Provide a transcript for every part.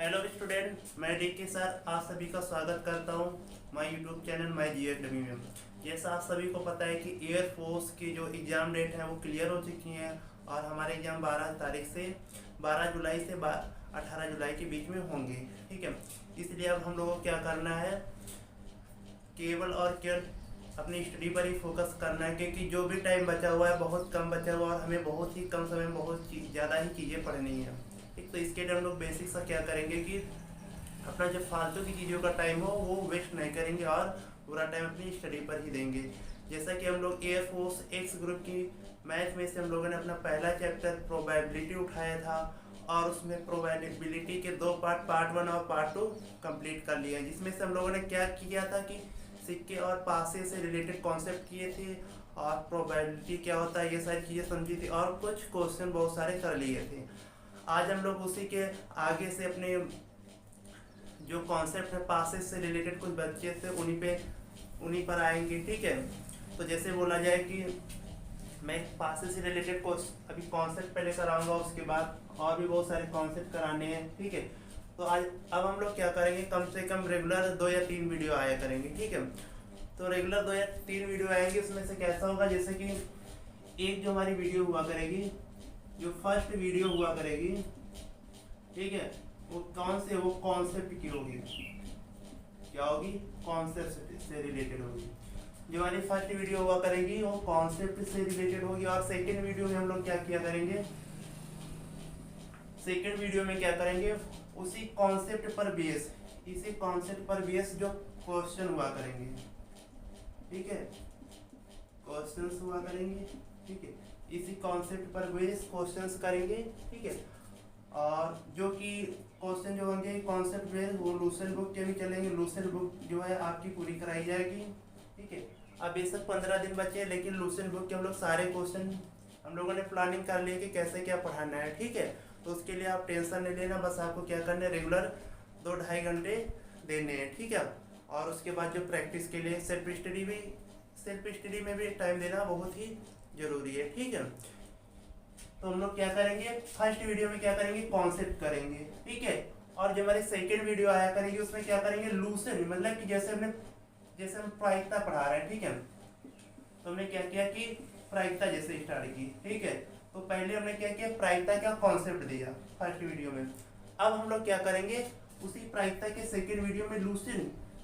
Hello student, मैं D के sir आप सभी का स्वागत करता हूं my YouTube channel my ji academy में। जैसा आप सभी को पता है कि एयरफोर्स की जो एग्ज़ाम डेट है वो क्लियर हो चुकी हैं और हमारे एग्ज़ाम 12 जुलाई से 18 जुलाई के बीच में होंगे। ठीक है, इसलिए अब हम लोगों को क्या करना है, केवल और केवल अपनी स्टडी पर ही फोकस करना है, क्योंकि जो भी टाइम बचा हुआ है बहुत कम बचा हुआ है और हमें बहुत ही कम समय में बहुत ज़्यादा ही चीज़ें पढ़नी है। ठीक, तो इसके लिए हम लोग बेसिक सा क्या करेंगे कि अपना जो फालतू की चीज़ों का टाइम हो वो वेस्ट नहीं करेंगे और पूरा टाइम अपनी स्टडी पर ही देंगे। जैसा कि हम लोग एयरफोर्स एक्स ग्रुप की मैथ में से हम लोगों ने अपना पहला चैप्टर प्रोबेबिलिटी उठाया था और उसमें प्रोबेबिलिटी के दो पार्ट 1 और पार्ट 2 कंप्लीट कर लिए हैं, जिसमें से हम लोगों ने क्या किया था कि सिक्के और पासे से रिलेटेड कॉन्सेप्ट किए थे और प्रोबेबिलिटी क्या होता है ये सारी चीज़ें समझी थी और कुछ क्वेश्चन बहुत सारे कर लिए थे। आज हम लोग उसी के आगे से अपने जो कॉन्सेप्ट है पासेस से रिलेटेड कुछ बच्चे थे उन्हीं पर आएंगे। ठीक है, तो जैसे बोला जाए कि मैं पासेस से रिलेटेड अभी कॉन्सेप्ट पहले कराऊंगा, उसके बाद और भी बहुत सारे कॉन्सेप्ट कराने हैं। ठीक है, तो आज अब हम लोग क्या करेंगे, कम से कम रेगुलर 2 या 3 वीडियो आया करेंगे। ठीक है, तो रेगुलर 2 या 3 वीडियो आएंगे। उसमें से कैसा होगा, जैसे कि एक जो हमारी वीडियो हुआ करेगी, जो फर्स्ट वीडियो हुआ करेगी, ठीक है, वो कौन से, वो कॉन्सेप्ट की होगी, क्या होगी, कॉन्सेप्ट से रिलेटेड होगी। जो हमारी फर्स्ट वीडियो हुआ करेगी वो कॉन्सेप्ट से रिलेटेड होगी और सेकंड वीडियो में हम लोग क्या किया करेंगे, सेकंड वीडियो में क्या करेंगे, उसी कॉन्सेप्ट पर बेस जो क्वेश्चन हुआ करेंगे। ठीक है, क्वेश्चंस हुआ करेंगे। ठीक है, इसी कॉन्सेप्ट पर बेस क्वेश्चंस करेंगे। ठीक है, और जो कि क्वेश्चन जो होंगे कॉन्सेप्ट बेस्ड वो लूसेंट बुक के भी चलेंगे। लूसेंट बुक जो है आपकी पूरी कराई जाएगी। ठीक है, अब बेशक 15 दिन बचे हैं, लेकिन लूसेंट बुक के हम लोग सारे क्वेश्चन हम लोगों ने प्लानिंग कर ली है कि कैसे क्या पढ़ाना है। ठीक है, तो उसके लिए आप टेंशन नहीं लेना, बस आपको क्या करना है, रेगुलर 2-2.5 घंटे देने हैं। ठीक है, और उसके बाद जो प्रैक्टिस के लिए सेल्फ स्टडी में भी टाइम देना बहुत ही ज़रूरी है। ठीक है, तो हम लोग क्या करेंगे, फर्स्ट वीडियो में क्या करेंगे, कॉन्सेप्ट करेंगे। ठीक है, और जो हमारी सेकेंड वीडियो आया करेंगे उसमें क्या करेंगे, लूसेंट, मतलब कि जैसे हम प्रायिकता पढ़ा रहे हैं। ठीक है, तो हमने क्या किया कि प्रायिकता जैसे स्टार्ट की। ठीक है, तो पहले हमने क्या किया, प्रायिकता का कॉन्सेप्ट दिया फर्स्ट वीडियो में। अब हम लोग क्या करेंगे, उसी प्रायिकता के सेकेंड वीडियो में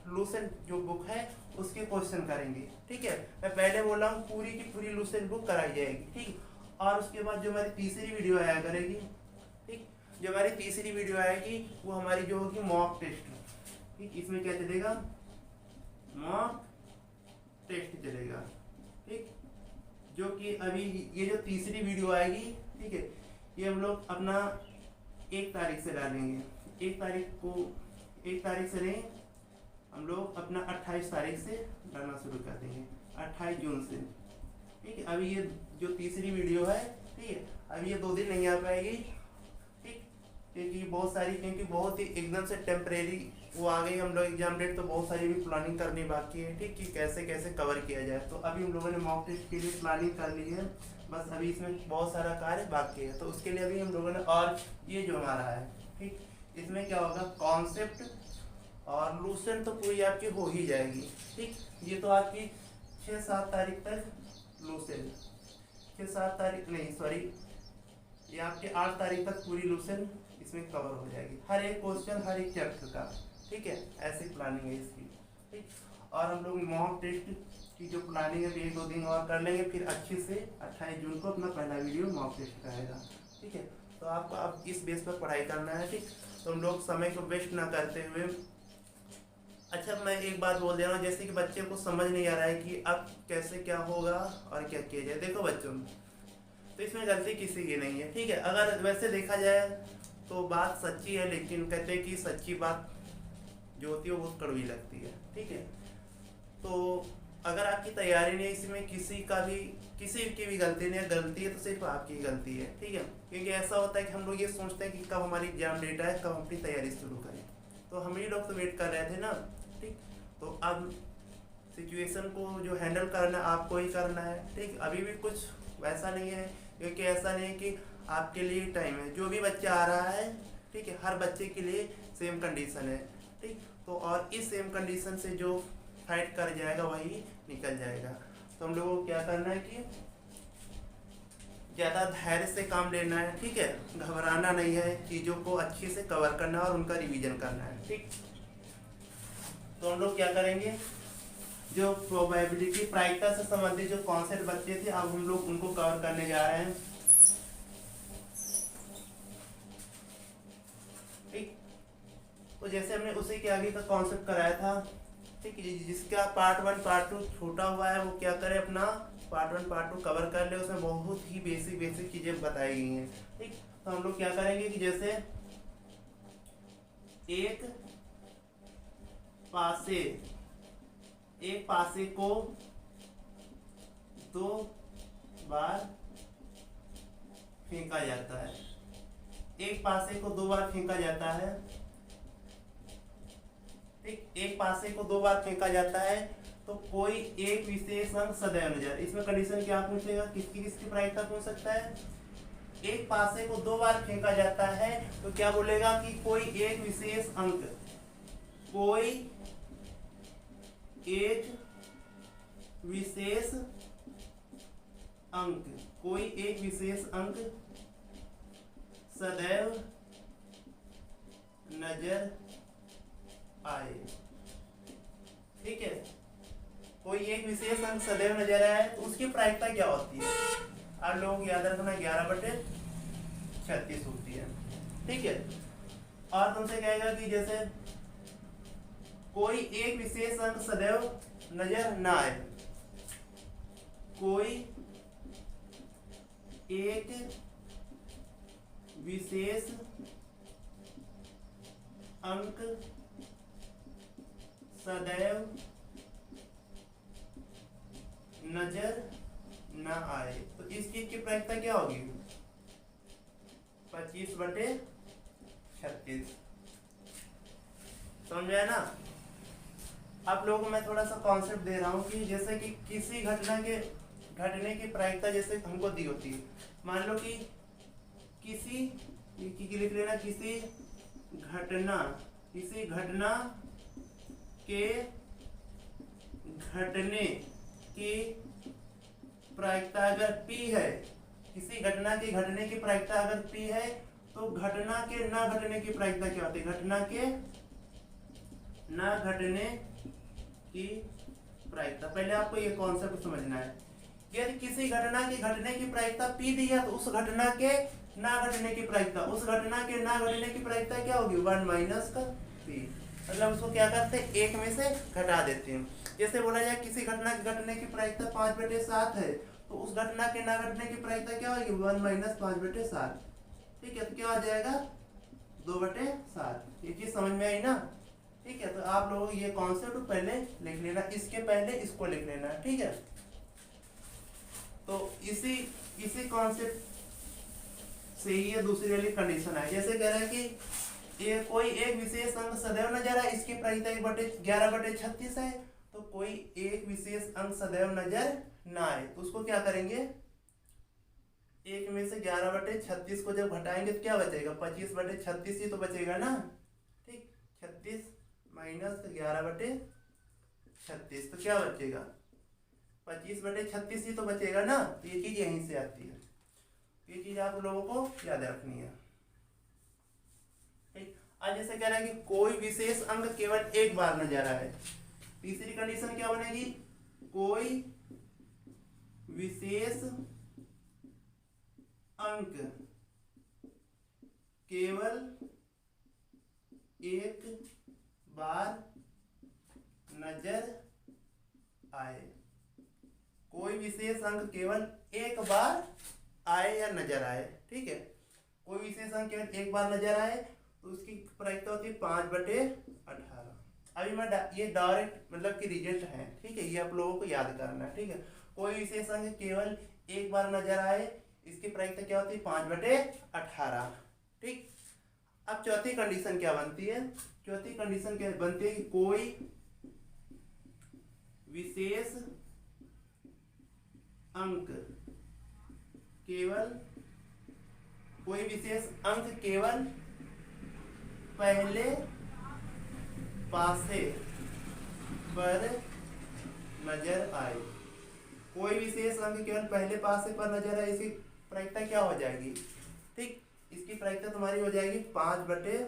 लूसेंट जो बुक है उसके क्वेश्चन करेंगे। ठीक है, मैं पहले बोला हूँ पूरी की पूरी लूसेंट बुक कराई जाएगी। ठीक, और उसके बाद जो हमारी तीसरी वीडियो आया करेगी, ठीक, जो हमारी तीसरी वीडियो आएगी वो हमारी जो होगी मॉक टेस्ट। ठीक, इसमें क्या चलेगा, मॉक टेस्ट चलेगा। ठीक, जो कि अभी ये जो तीसरी वीडियो आएगी, ठीक है, ये हम लोग अपना 1 तारीख से डालेंगे। 1 तारीख से नहीं, हम लोग अपना 28 तारीख से डालना शुरू कर देंगे, 28 जून से। ठीक है, अभी ये जो तीसरी वीडियो है, ठीक है, अभी ये 2 दिन नहीं आ पाएगी। ठीक, क्योंकि बहुत ही एकदम से टेम्परेरी वो आ गई हम लोग एग्जाम डेट, तो बहुत सारी भी प्लानिंग करनी बाकी है। ठीक, कि कैसे कैसे कवर किया जाए, तो अभी हम लोगों ने मॉक टेस्ट के लिए प्लानिंग कर ली है, बस अभी इसमें बहुत सारा कार्य बाकी है, तो उसके लिए अभी हम लोगों ने, और ये जो हमारा है, ठीक, इसमें क्या होगा, कॉन्सेप्ट और लूसेंट तो पूरी आपकी हो ही जाएगी। ठीक, ये तो आपकी 6-7 तारीख तक लूसेंट, 6-7 तारीख नहीं, सॉरी, ये आपके 8 तारीख तक पूरी लूसेंट इसमें कवर हो जाएगी, हर एक क्वेश्चन हर एक चैप्टर का। ठीक है, ऐसी प्लानिंग है इसकी। ठीक, और हम लोग मॉक टेस्ट की जो प्लानिंग है 1-2 दिन और कर लेंगे, फिर अच्छे से 28 जून को अपना पहला वीडियो मॉक टेस्ट रहेगा। ठीक है, तो आपको अब इस बेस पर पढ़ाई करना है। ठीक, तो हम लोग समय को वेस्ट ना करते हुए, अच्छा मैं एक बात बोल दे रहा हूँ, जैसे कि बच्चे को समझ नहीं आ रहा है कि अब कैसे क्या होगा और क्या किया जाए। देखो बच्चों, तो इसमें गलती किसी की नहीं है। ठीक है, अगर वैसे देखा जाए तो बात सच्ची है, लेकिन कहते हैं कि सच्ची बात जो होती है वो बहुत कड़वी लगती है। ठीक है, तो अगर आपकी तैयारी नहीं है, इसमें किसी की भी गलती नहीं है, गलती है तो सिर्फ आपकी गलती है। ठीक है, क्योंकि ऐसा होता है कि हम लोग ये सोचते हैं कि कब हमारी एग्जाम डेट आए, कब अपनी तैयारी शुरू करें, तो हम ही लोग तो वेट कर रहे थे ना। ठीक, तो अब सिचुएशन को जो हैंडल करना आपको ही करना है। ठीक, अभी भी कुछ वैसा नहीं है, क्योंकि ऐसा नहीं है कि आपके लिए टाइम है, जो भी बच्चा आ रहा है ठीक है, हर बच्चे के लिए सेम कंडीशन है। ठीक, तो और इस सेम कंडीशन से जो फाइट कर जाएगा वही निकल जाएगा। तो हम लोगों को क्या करना है कि ज़्यादा धैर्य से काम लेना है। ठीक है, घबराना नहीं है, चीज़ों को अच्छे से कवर करना है और उनका रिवीजन करना है। ठीक, तो हम लोग क्या करेंगे, जो प्रोबेबिलिटी प्रायिकता से संबंधित जो कॉन्सेप्ट बच्चे थे, अब हम लोग उनको कवर करने जा रहे हैं। ठीक, तो जैसे हमने उसी के आगे का कॉन्सेप्ट कराया था। ठीक है, जिसका पार्ट 1 पार्ट 2 छोटा हुआ है वो क्या करे, अपना पार्ट 1 पार्ट 2 कवर कर ले, उसमें बहुत ही बेसिक चीजें बताई गई हैं। ठीक, तो हम लोग क्या करेंगे कि जैसे एक पासे को 2 बार फेंका जाता है। एक पासे को 2 बार फेंका जाता है। ठीक, एक पासे को 2 बार फेंका जाता है तो कोई एक विशेष अंक सदैव नजर। इसमें कंडीशन क्या पूछेगा, किसकी किसकी प्रायिकता पूछ सकता है। एक पासे को 2 बार फेंका जाता है तो क्या बोलेगा कि कोई एक विशेष अंक, कोई एक विशेष अंक, कोई एक विशेष अंक सदैव नजर आए। ठीक है, कोई एक विशेष अंक सदैव नजर आए तो उसकी प्रायिकता क्या होती है। आप लोग याद रखना 11/36 होती है। ठीक है, और तुमसे कहेगा कि जैसे कोई एक विशेष अंक सदैव नजर ना आए, कोई एक विशेष अंक सदैव नजर ना आए तो इस चीज की प्रायिकता क्या होगी, 25/36। समझ आया ना। आप लोगों को मैं थोड़ा सा कॉन्सेप्ट दे रहा हूं कि जैसे कि किसी घटना के घटने की प्रायिकता जैसे हमको दी होती है। मान लो कि किसी लिख लेना, किसी घटना के घटने की प्रायिकता अगर P है, किसी घटना के घटने की प्रायिकता अगर P है तो घटना के ना घटने की प्रायिकता क्या होती है, घटना के ना घटने की प्रायिकता। पहले आपको ये कॉन्सेप्ट समझना है। यदि किसी घटना की घटने की प्रायिकता P दी है तो उस घटना के ना घटने की प्रायिकता, उस घटना के ना घटने की प्रायिकता क्या होगी, 1 माइनस का P। मतलब उसको क्या करते हैं, एक में से घटा देते हैं। जैसे बोला जाए किसी घटना के घटने की प्रायिकता 5/7 है तो उस घटना के ना घटने की प्रायिकता क्या होगी, 1 माइनस 5/7। ठीक है, तो क्या हो जाएगा, 2/7। ये चीज समझ में आई ना। ठीक है, तो आप लोग ये कॉन्सेप्ट पहले लिख लेना, इसके पहले इसको लिख लेना। ठीक है, तो इसी कॉन्सेप्ट से ये दूसरी वाली कंडीशन है। जैसे कह रहा है कि ये कोई एक विशेष अंक सदैव नजर आए, इसकी प्रायिकता 11/36 है तो कोई एक विशेष अंक सदैव नजर ना आए तो उसको क्या करेंगे, एक में से 11/36 को जब घटाएंगे तो क्या बचेगा, 25/36 ही तो बचेगा ना। ठीक, 36 माइनस 11/36 तो क्या बचेगा, 25/36 ही तो बचेगा ना। तो ये चीज यहीं से आती है, ये चीज आप लोगों को याद रखनी है। ठीक, आज जैसे कह रहा है कि कोई विशेष अंक केवल एक बार नजर आए, तीसरी कंडीशन क्या बनेगी, कोई विशेष अंक केवल एक बार नजर आए, कोई विशेष अंक केवल एक बार आए या नजर आए। ठीक है, कोई विशेष अंक केवल एक बार नजर आए तो उसकी प्रायिकता होती है 5/18। अभी मैं ये डायरेक्ट मतलब कि रिजल्ट है। ठीक है, ये आप लोगों को याद करना है। ठीक है, कोई विशेष अंक केवल एक बार नजर आए, इसकी प्रायिकता क्या होती है, 5/18। ठीक, अब चौथी कंडीशन क्या बनती है, चौथी कंडीशन क्या बनती है कि कोई विशेष अंक केवल पहले पासे पर नजर आए। कोई विशेष अंक केवल पहले पासे पर नजर आए, इसकी प्रायिकता क्या हो जाएगी? ठीक, इसकी प्रायिकता तुम्हारी हो जाएगी 5/36।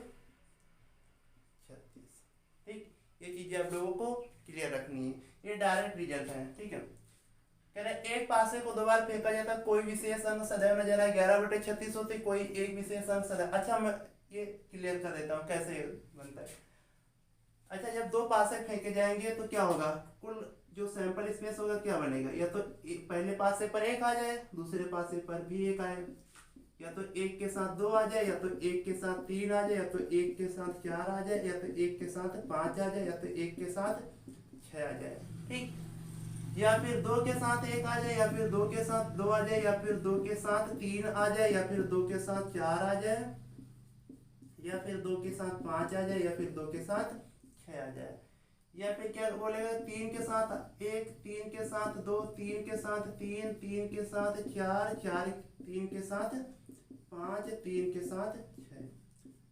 ठीक, ये चीजें आप लोगों को क्लियर रखनी है, ये डायरेक्ट रिजल्ट है। ठीक है, कह रहे एक पासे को 2 बार फेंका जाता, कोई विशेष अंक सदैव नजर आए, 11/36 होते, कोई एक विशेष अंक सदैव। अच्छा, मैं ये क्लियर कर देता हूँ कैसे बनता है। अच्छा, जब 2 पासे फेंके जाएंगे तो क्या होगा, कुल जो सैंपल स्पेस होगा क्या बनेगा, या तो पहले पासे पर 1 आ जाए, दूसरे पासे पर भी 1 आए, या तो 1 के साथ 2 आ जाए, या तो 1 के साथ 3 आ जाए, या तो 1 के साथ 4 आ जाए, या तो 1 के साथ 5 आ जाए, या तो 1 के साथ 6 आ जाए। ठीक, या फिर 2 के साथ 1 आ जाए, या फिर 2 के साथ 2 आ जाए, या फिर 2 के साथ 3 आ जाए, या फिर 2 के साथ 4 आ जाए, या फिर 2 के साथ 5 आ जाए, या फिर 2 के साथ 6 आ जाए, या फिर क्या बोलेगा 3 के साथ 1, 3 के साथ 2, 3 के साथ 3, 3 के साथ 4, 4 3 के साथ 5, 3 के साथ 6।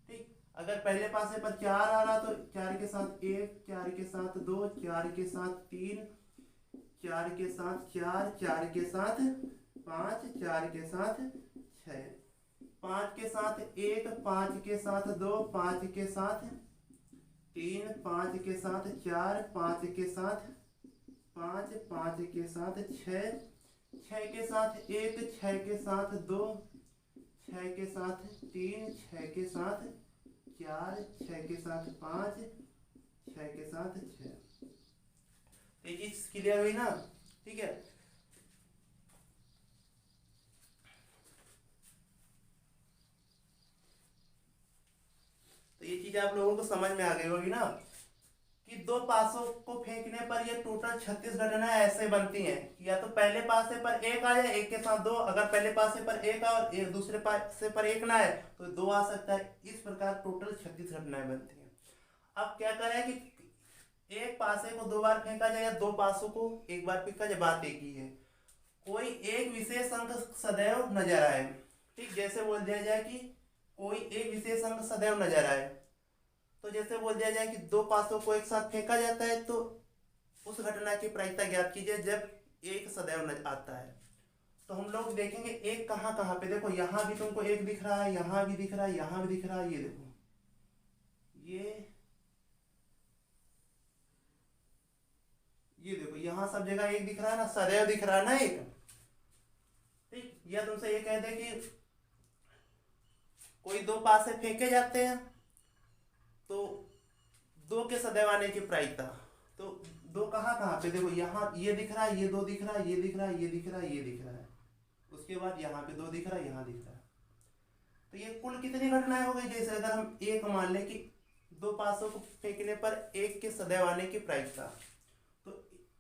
ठीक, अगर पहले पासे पर 4 आ रहा तो 4 के साथ 1, 4 के साथ 2, 4 के साथ 3, 4 के साथ 4, 4 के साथ 5, 4 के साथ 6, 5 के साथ 1, 5 के साथ 2, 5 के साथ 3, 5 के साथ 4, 5 के साथ 5, 5 के साथ 6, 6 के साथ 1, 6 के साथ 2, 6 के साथ 3, 6 के साथ 4, 6 के साथ 5, 6 के साथ 6। ये चीज क्लियर हुई ना? ठीक है, तो ये चीज आप लोगों को समझ में आ गई होगी ना कि 2 पासों को फेंकने पर ये टोटल 36 घटनाएं ऐसे बनती हैं, या तो पहले पासे पर 1 आ जाए, 1 के साथ 2, अगर पहले पासे पर 1 और दूसरे पासे पर 1 ना आए तो 2 आ सकता है। इस प्रकार टोटल 36 घटनाएं बनती हैं। अब क्या करें कि एक पासे को 2 बार फेंका जाए या 2 पासों को 1 बार फेंका जाए, बात एक ही है। कोई एक विशेष अंक सदैव नजर आए। ठीक, जैसे बोल दिया जाए कि कोई एक विशेष अंक सदैव नजर आए, तो जैसे बोल दिया जाए कि 2 पासों को एक साथ फेंका जाता है, तो उस घटना की प्रायिकता ज्ञात कीजिए जब एक सदैव नजर आता है। तो हम लोग देखेंगे एक कहाँ कहाँ पे, देखो यहाँ भी तुमको एक दिख रहा है, यहाँ भी दिख रहा है, यहाँ भी दिख रहा है, ये देखो, ये देखो, यहाँ सब जगह एक दिख रहा है ना, सदैव दिख रहा है ना एक। ठीक, या तुमसे ये कह दे कि कोई 2 पासे फेंके जाते हैं तो 2 के सदैव आने की प्रायिकता, तो 2 कहाँ कहाँ पे, देखो यहाँ ये दिख रहा है, ये 2 दिख रहा है, ये दिख रहा है, ये दिख रहा है, ये दिख रहा है, उसके बाद यहाँ पे 2 दिख रहा है, यहाँ दिख रहा है। तो ये कुल कितनी घटनाएं हो गई? जैसे अगर हम एक मान लें कि 2 पासों को फेंकने पर 1 के सदैव आने की प्रायिकता, तो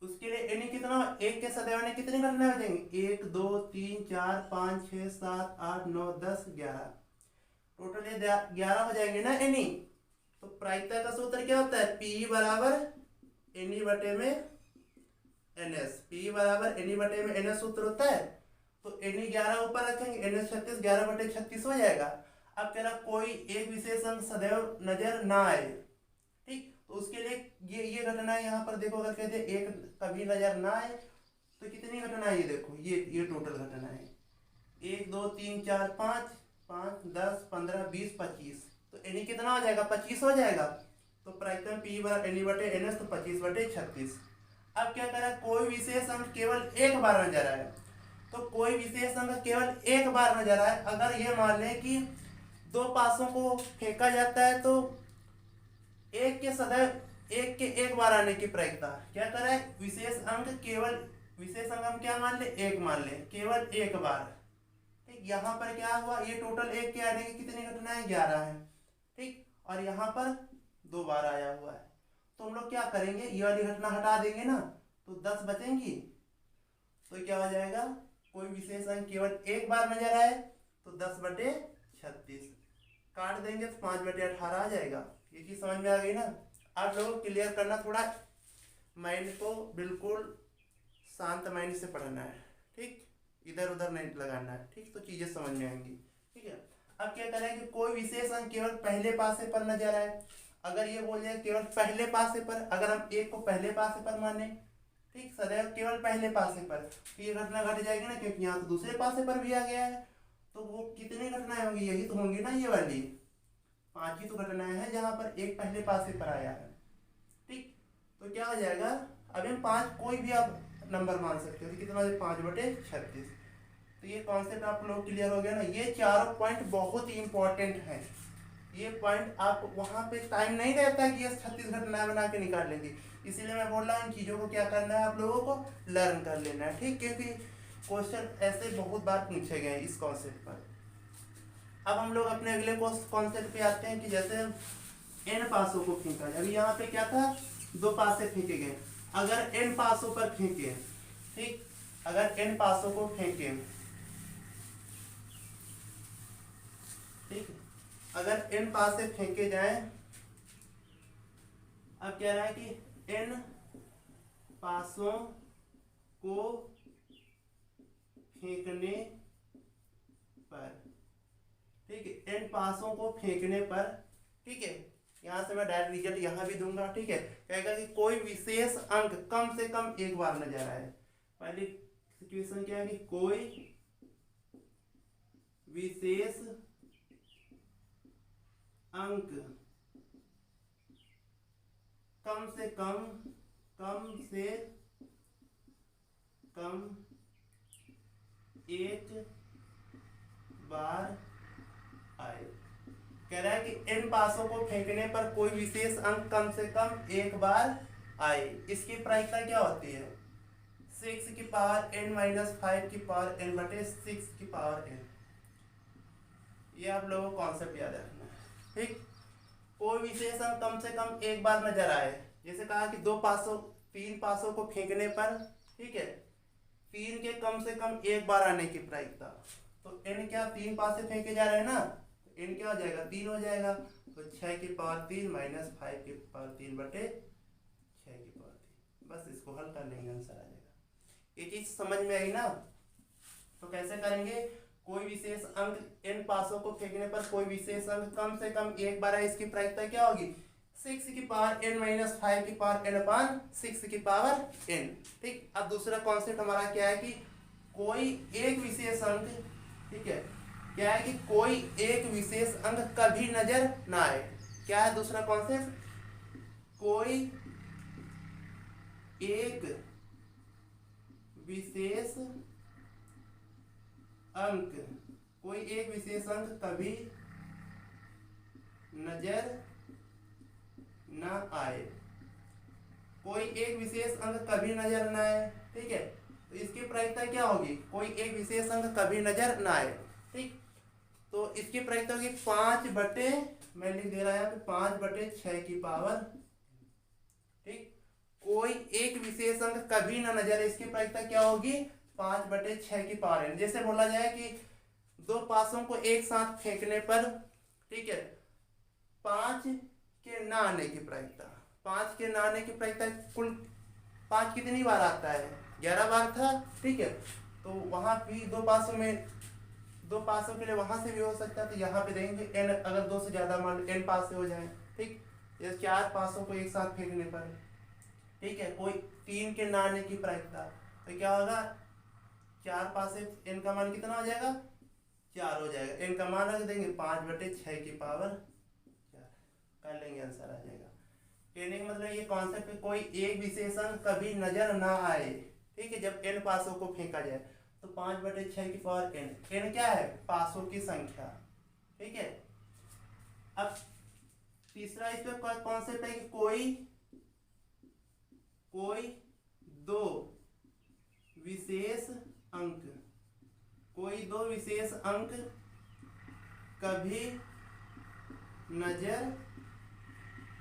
उसके लिए यानी कितना, 1 के सदैव आने कितनी घटनाएं हो जाएंगी? 1, 2, 3, 4, 5, 6, 7, 8, 9, 10, 11, टोटल ये 11 हो जाएंगे ना एनी। तो प्रायिकता का सूत्र क्या होता है? पी बराबर एनी बटे में एनएस, पी बराबर एनी बटे में एनएस सूत्र होता है। तो एनी 11 ऊपर रखेंगे, एनएस 36, 11/36 हो जाएगा। अब कह रहा कोई एक विशेष अंक सदैव नजर ना आए। ठीक, तो उसके लिए ये घटना यहाँ पर देखो, अगर कहते एक कभी नजर ना आए तो कितनी घटना है? ये देखो, ये टोटल घटना है 1, 2, 3, 4, 5, 5, 10, 15, 20, 25, तो एनी कितना हो जाएगा? 25 हो जाएगा। तो प्रायिकता पी बराबर एनी बटे एनएस, तो 25/36। अब क्या करें, कोई विशेष अंक केवल एक बार नजर आए, तो कोई विशेष अंक केवल एक बार नजर आए, अगर ये मान लें कि 2 पासों को फेंका जाता है तो एक के सदैव एक के एक बार आने की प्रायिकता, क्या करें, विशेष अंक केवल, विशेष अंक हम क्या मान ले? 1 मान ले, केवल एक बार। ठीक, यहाँ पर क्या हुआ, ये टोटल 1 के आने की कितनी घटनाएं? 11 है। ठीक, और यहाँ पर 2 बार आया हुआ है, तो हम लोग क्या करेंगे, ये वाली घटना हटा देंगे ना, तो 10 बचेंगी। तो क्या हो जाएगा, कोई विशेष अंक केवल एक बार नजर आए तो 10/36, काट देंगे तो 5/18 आ जाएगा। ये चीज समझ में आ गई ना? आप लोगों को क्लियर करना, थोड़ा माइंड को बिल्कुल शांत माइंड से पढ़ना है। ठीक, इधर उधर नहीं लगाना है। ठीक, तो चीजें समझ में आएंगी। ठीक है, अब क्या करें कि कोई विशेष अंक केवल पहले पासे पर नजर आए। अगर ये बोल जाए केवल पहले पासे पर, अगर हम एक को पहले पासे पर माने, ठीक, सदैव केवल पहले पासे पर, तो ये घटना घट जाएगी ना, क्योंकि यहाँ तो दूसरे पासे पर भी आ गया है। तो वो कितनी घटनाएं होंगी, यही तो होंगी ना, ये वाली 5 ही तो घटनाएं हैं जहां पर एक पहले पासे पर आया है। ठीक, तो क्या हो जाएगा, अब हम 5 कोई भी आप नंबर मान सकते हो, तो कितना 5/36। तो ये कॉन्सेप्ट आप लोग क्लियर हो गया ना। ये चारों पॉइंट बहुत ही इंपॉर्टेंट हैं। ये पॉइंट आप वहां पे टाइम नहीं रहता कि ये 36 घटनाएं बना के निकाल लेंगे, इसीलिए मैं बोल रहा हूँ इन चीज़ों को क्या करना है, आप लोगों को लर्न कर लेना है। ठीक, क्योंकि क्वेश्चन ऐसे बहुत बार पूछे गए इस कॉन्सेप्ट पर। अब हम लोग अपने अगले कॉन्सेप्ट पे आते हैं कि जैसे n पासों को फेंका जाए। अभी यहाँ पे क्या था, 2 पासे फेंके गए। अगर n पासों पर फेंके, ठीक, अगर n पासों को फेंके, ठीक, अगर n पासे फेंके जाए, अब कह रहा है कि n पासों को फेंकने पर, ठीक है, n पासों को फेंकने पर, ठीक है, यहां से मैं डायरेक्ट रिजल्ट यहां भी दूंगा। ठीक है, कहेगा कि कोई विशेष अंक कम से कम एक बार नजर आए। पहली सिचुएशन क्या है कि कोई विशेष अंक कम से कम एक बार आए। कह रहा है कि n पासों को फेंकने पर कोई विशेष अंक कम से कम एक बार आए। इसकी प्रायिकता क्या होती है, 6 की पावर n माइनस 5 की पावर n बटे 6 की पावर n। ये आप लोगों को कॉन्सेप्ट याद रखना है। ठीक, कोई विशेष अंक कम से कम एक बार नजर आए। जैसे कहा कि 3 पासों को फेंकने पर, ठीक है, 3 के कम से कम एक बार आने की प्रायिकता। तो n क्या, 3 पासे फेंके जा रहे हैं ना, तो n क्या हो जाएगा, 3 हो जाएगा। तो 6 की पावर 3 माइनस 5 की पावर 3 बटे 6 की पावर 3। बस इसको हल कर लेंगे, आंसर आ जाएगा। ये चीज समझ में आई ना। तो कैसे करेंगे, कोई विशेष अंक n पासों को फेंकने पर कोई विशेष अंक कम से कम एक बार आए, इसकी प्रायिकता क्या होगी, 6 की पावर n माइनस 5 की पावर n अपान 6 की पावर n। ठीक, अब दूसरा कॉन्सेप्ट हमारा क्या है कि कोई एक विशेष अंक, ठीक है, क्या है कि कोई एक विशेष अंक कभी नजर ना आए। क्या है दूसरा कॉन्सेप्ट, कोई एक विशेष अंक, कोई एक विशेष अंक कभी नजर ना आए। कोई एक विशेष अंक कभी नजर ना आए, ठीक है, तो इसकी प्रायिकता क्या होगी, कोई एक विशेष अंक कभी नजर ना आए। ठीक, तो इसकी प्रायिकता होगी 5 बटे, मैं लिख दे रहा है 5/6 की पावर। ठीक, कोई एक विशेष अंक कभी ना नजर आए, इसकी प्रायिकता क्या होगी, 5/6 की पावर n। जैसे बोला जाए कि 2 पासों को एक साथ फेंकने पर, ठीक है, 5 के ना आने की प्रायिकता, 5 के ना आने की प्रायिकता, कुल 5 कितनी बार आता है, 11 बार था। ठीक है, तो वहां भी 2 पासों में, 2 पासों के लिए वहां से भी हो सकता है, तो यहाँ पे देंगे n, अगर 2 से ज्यादा मान n पास से हो जाए। ठीक, ये 4 पासों को एक साथ फेंकने पर, ठीक है, कोई 3 के ना आने की प्रायिकता, तो क्या होगा, 4 पासे n का मान कितना हो जाएगा, 4 हो जाएगा। n का मान रख देंगे 5/6 की पावर 4, कर लेंगे, आंसर आ जाएगा। कहने का मतलब ये कॉन्सेप्ट, कोई एक विशेष अंक कभी नजर ना आए। ठीक है, जब n पासों को फेंका जाए, तो 5/6 की पावर n, n क्या है, पासों की संख्या। ठीक है, अब तीसरा इस पे कॉन्सेप्ट है कि कोई 2 विशेष अंक, कोई 2 विशेष अंक कभी नजर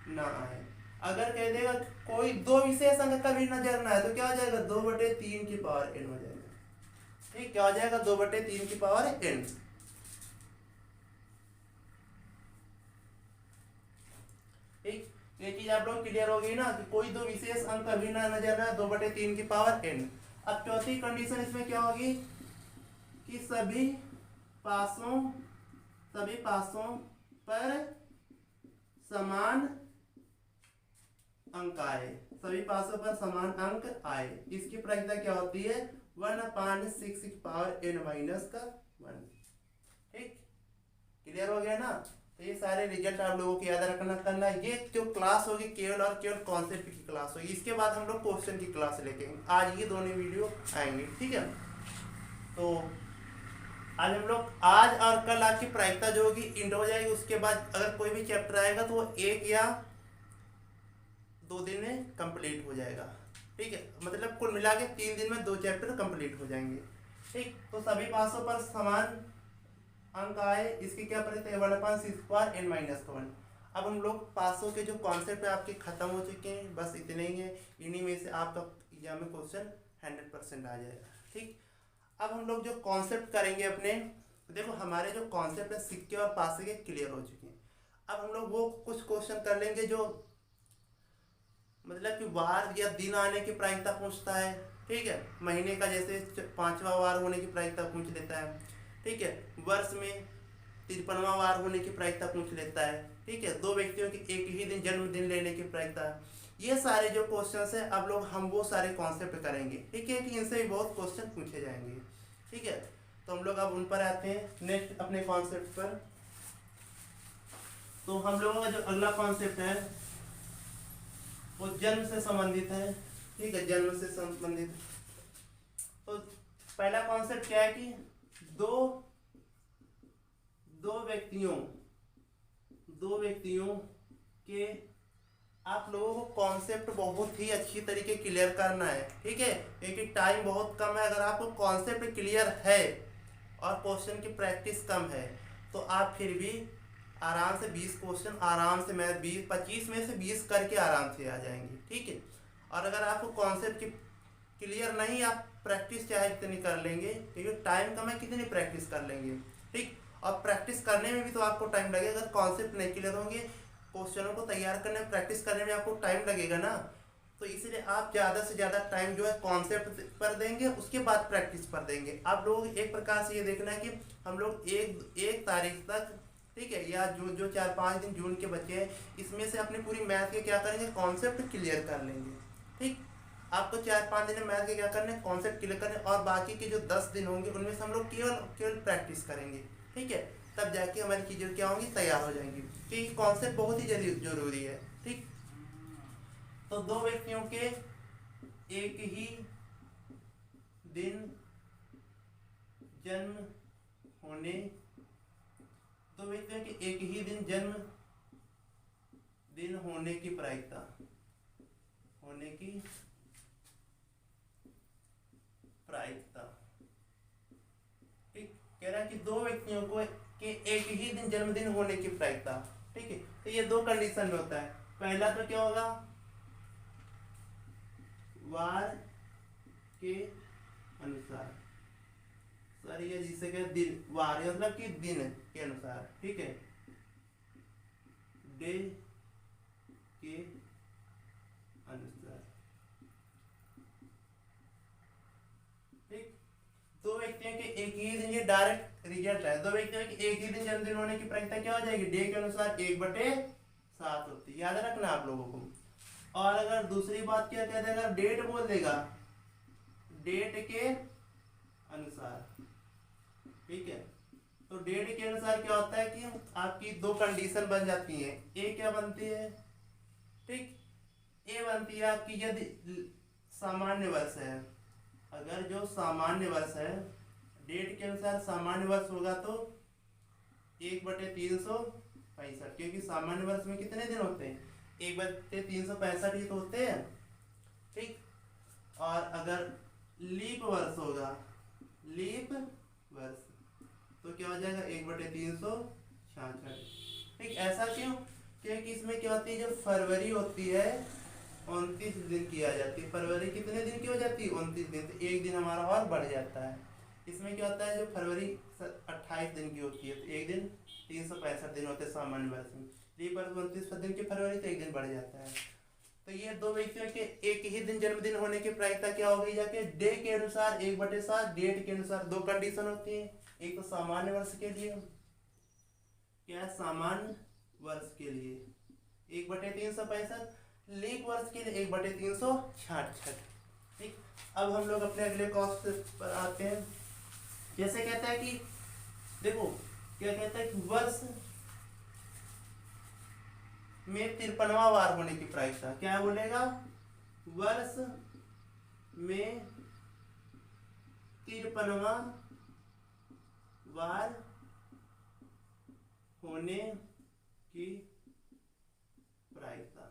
ना आए। अगर कह देगा कोई 2 विशेष अंक कभी नजर ना आए, तो क्या हो जाएगा, 2/3 की पावर n हो जाएगा। ठीक, क्या हो जाएगा, 2/3 की पावर n। ठीक, ये चीज आप लोग क्लियर हो गई ना, कि कोई 2 विशेष अंक कभी ना नजर आए, 2/3 की पावर n। अब चौथी कंडीशन इसमें क्या होगी, कि सभी पासों सभी पासों पर समान अंक आए, सभी पासों पर समान अंक आए। इसकी प्रायिकता क्या होती है? 1/6n-1। ठीक, क्लियर हो गया ना? तो ये सारे रिजल्ट आप लोगों को याद करना है। ये जो क्लास होगी केवल और केवल कॉन्सेप्ट की क्लास होगी। इसके बाद हम लोग क्वेश्चन की क्लास लेके आज ये दोनों वीडियो आएंगे। ठीक है, तो आज हम लोग आज और कल आपकी प्रायिकता जो होगी इंड हो जाएगी। उसके बाद अगर कोई भी चैप्टर आएगा तो वो 1 या 2 दिन में कंप्लीट हो जाएगा। ठीक है, मतलब कुल मिला के 3 दिन में 2 चैप्टर कंप्लीट हो जाएंगे। ठीक, तो सभी पासों पर समान अंक आए, इसकी क्या प्रायिकता है? 1/6n-1। अब हम लोग पासों के जो कॉन्सेप्ट है आपके खत्म हो चुके हैं, बस इतने ही है। इन्हीं में से आपका एग्जाम में क्वेश्चन 100% आ जाएगा। ठीक, अब हम लोग जो कॉन्सेप्ट करेंगे अपने, देखो हमारे जो कॉन्सेप्ट है सिक्के और पासे के क्लियर हो चुके हैं। अब हम लोग वो कुछ क्वेश्चन कर लेंगे जो मतलब कि वार या दिन आने की प्रायिकता पूछता है। ठीक है, महीने का जैसे 5वां वार होने की प्रायिकता पूछ लेता है। ठीक है, वर्ष में 53वां वार होने की प्रायिकता पूछ लेता है। ठीक है, 2 व्यक्तियों के एक ही दिन जन्मदिन लेने की प्रायिकता है। ये सारे जो क्वेश्चंस है अब लोग हम वो सारे कॉन्सेप्ट करेंगे। ठीक है, कि इनसे भी बहुत क्वेश्चन पूछे जाएंगे। ठीक है, तो हम लोग अब उन पर आते हैं नेक्स्ट अपने कॉन्सेप्ट पर। तो हम लोगों का जो अगला कॉन्सेप्ट है वो जन्म से संबंधित है। ठीक है, जन्म से संबंधित। तो पहला कॉन्सेप्ट क्या है कि दो व्यक्तियों के आप लोगों को कॉन्सेप्ट बहुत ही अच्छी तरीके क्लियर करना है। ठीक है, क्योंकि टाइम बहुत कम है। अगर आपको कॉन्सेप्ट क्लियर है और क्वेश्चन की प्रैक्टिस कम है तो आप फिर भी आराम से 20 क्वेश्चन आराम से, मैं 25 में से 20 करके आराम से आ जाएंगे। ठीक है, और अगर आपको कॉन्सेप्ट की क्लियर नहीं, आप प्रैक्टिस चाहे कितनी कर लेंगे, क्योंकि टाइम कम है, कितनी प्रैक्टिस कर लेंगे। ठीक, और प्रैक्टिस करने में भी तो आपको टाइम लगेगा। अगर कॉन्सेप्ट नहीं क्लियर होंगे, क्वेश्चनों को तैयार करने में, प्रैक्टिस करने में आपको टाइम लगेगा ना। तो इसलिए आप ज़्यादा से ज़्यादा टाइम जो है कॉन्सेप्ट पर देंगे, उसके बाद प्रैक्टिस पर देंगे। आप लोग एक प्रकार से ये देखना है कि हम लोग एक तारीख तक, ठीक है, या जो 4-5 दिन जून के बचे हैं, इसमें से अपनी पूरी मैथ के क्या करेंगे, कॉन्सेप्ट क्लियर कर लेंगे। ठीक, आपको 4-5 दिन में मैथ के क्या करने, कॉन्सेप्ट क्लियर करने, और बाकी के जो 10 दिन होंगे उनमें से हम लोग केवल प्रैक्टिस करेंगे। ठीक है, तब जाके हमारी चीज़ें क्या होंगी, तैयार हो जाएंगी। क्योंकि कॉन्सेप्ट बहुत ही जरूरी है। ठीक, तो 2 व्यक्तियों के एक ही दिन जन्म होने, 2 व्यक्तियों के एक ही दिन जन्म दिन होने की प्रायिकता, ठीक, कह रहा है कि 2 व्यक्तियों को के एक ही दिन जन्मदिन होने की प्रायिकता। ठीक है, तो ये 2 कंडीशन में होता है। पहला तो क्या होगा, वार के अनुसार, सर ये जिसे कहते दिन, वार मतलब कि दिन के अनुसार। ठीक है, डे के अनुसार। ठीक, 2 व्यक्तियों के एक ही दिन, ये डायरेक्ट रिजल्ट है। 2 व्यक्तियों के एक ही दिन जन्मदिन होने की प्रायिकता क्या हो जाएगी, डे के अनुसार 1/7 होती है। याद रखना आप लोगों को। और अगर दूसरी बात क्या कहते हैं, अगर डेट बोल देगा, डेट के अनुसार। ठीक है, तो डेट के अनुसार क्या होता है कि आपकी 2 कंडीशन बन जाती हैं। ए क्या बनती है, ठीक, ए बनती है आपकी यदि सामान्य वर्ष है। अगर जो सामान्य वर्ष है, डेट के अनुसार सामान्य वर्ष होगा तो 1/365, क्योंकि सामान्य वर्ष में कितने दिन होते हैं, 1/365 ही तो होते हैं। ठीक, और अगर लीप वर्ष होगा, लीप वर्ष, तो क्या हो जाएगा 1/366। ठीक, ऐसा क्यों, क्योंकि इसमें क्या होती है, जो फरवरी होती है 29 दिन की आ जाती है। फरवरी कितने दिन की हो जाती है, 29 दिन। तो एक दिन हमारा और बढ़ जाता है। इसमें क्या होता है, जो फरवरी 28 दिन की होती है, तो एक दिन 365 दिन होते हैं सामान्य वर्ष में। लीप वर्ष 29 दिन की फरवरी, तो एक दिन बढ़ जाता है। तो ये 2 व्यक्तियों के एक ही दिन जन्मदिन होने की प्रायिकता क्या हो गई, जाके डे के अनुसार 1/7, डेट के अनुसार। 2 कंडीशन होती है, एक तो सामान्य वर्ष के लिए क्या है, सामान्य वर्ष के लिए 1/365, लीप वर्ष के लिए 1/366। ठीक, अब हम लोग अपने अगले कॉस्ट पर आते हैं। जैसे कहता है कि देखो क्या कहता है कि वर्ष में 53वां वार होने की प्रायिकता, क्या बोलेगा, वर्ष में 53वां वार होने की प्रायिकता।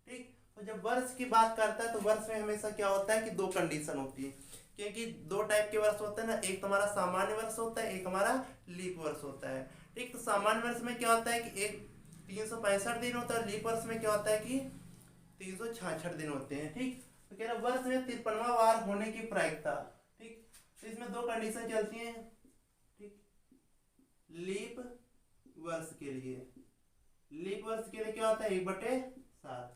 ठीक, तो जब वर्ष की बात करता है तो वर्ष में हमेशा क्या होता है कि दो कंडीशन होती है, क्योंकि दो टाइप के वर्ष होते हैं ना, एक तुम्हारा सामान्य वर्ष होता है, एक हमारा लीप वर्ष होता है। ठीक, तो सामान्य वर्ष में क्या होता है कि एक 365 दिन होता है, लीप वर्ष में क्या होता है कि 366 दिन होते हैं। ठीक, तो कह रहा वर्ष में 53वां वार होने की प्रायिकता। ठीक, तो इसमें दो कंडीशन चलती हैं। ठीक, लीप वर्ष के लिए, लीप वर्ष के लिए क्या होता है 1/7,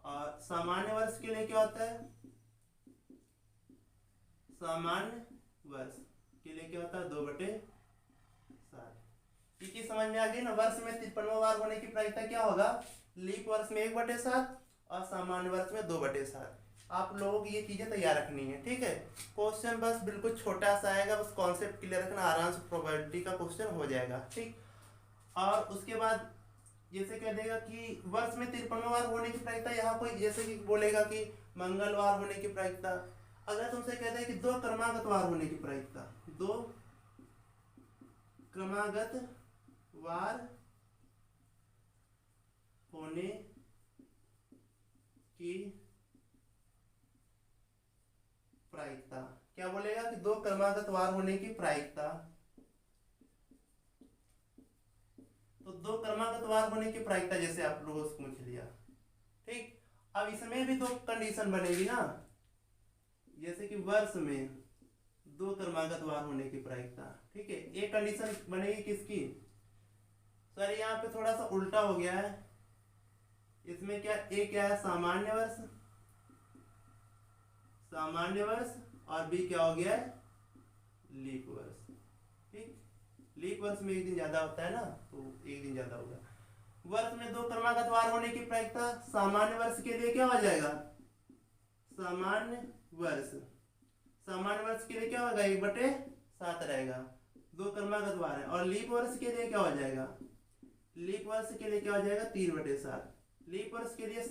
और सामान्य वर्ष के लिए क्या होता है, सामान्य वर्ष के लिए क्या होता है 2/7। ठीक, समझ में आ गई ना। वर्ष में 53वां वार होने की प्रायिकता क्या होगा, लीप वर्ष में 1/7 और सामान्य वर्ष में 2/7। आप लोगों की ये चीजें तैयार रखनी है। ठीक है, क्वेश्चन बस बिल्कुल छोटा सा आएगा, बस कॉन्सेप्ट क्लियर रखना, आराम से प्रोबेबिलिटी का क्वेश्चन हो जाएगा। ठीक, और उसके बाद जैसे कह देगा कि वर्ष में 53वां वार होने की प्रायिकता, यहाँ कोई जैसे कि बोलेगा कि मंगलवार होने की प्रायिकता। अगर तुमसे कहता है कि 2 क्रमागत वार होने की प्रायिकता, 2 क्रमागत वार होने की प्रायिकता, क्या बोलेगा कि 2 क्रमागत वार होने की प्रायिकता, तो 2 क्रमागत वार होने की प्रायिकता जैसे आप लोगों से पूछ लिया। ठीक, अब इसमें भी 2 कंडीशन बनेगी ना, जैसे कि वर्ष में 2 क्रमागत वार होने की प्रायिकता। ठीक है, एक कंडीशन बनेगी किसकी, सर यहाँ पे थोड़ा सा उल्टा हो गया है, इसमें क्या ए क्या है, सामान्य वर्ष, सामान्य वर्ष, और बी क्या हो गया है, लीप वर्ष। ठीक, लीप वर्ष में एक दिन ज्यादा होता है ना, तो एक दिन ज्यादा होगा। वर्ष में 2 क्रमागत वार होने की प्रायिकता, सामान्य वर्ष के लिए क्या हो जाएगा, सामान्य वर्ष, सामान्य वर्ष के लिए क्या होगा 1/7 रहेगा, 2 क्रमागत वार है। और लीप वर्ष के लिए क्या हो जाएगा, लीप वर्ष के लिए क्या हो जाएगा 3/7। लीप वर्ष के लिए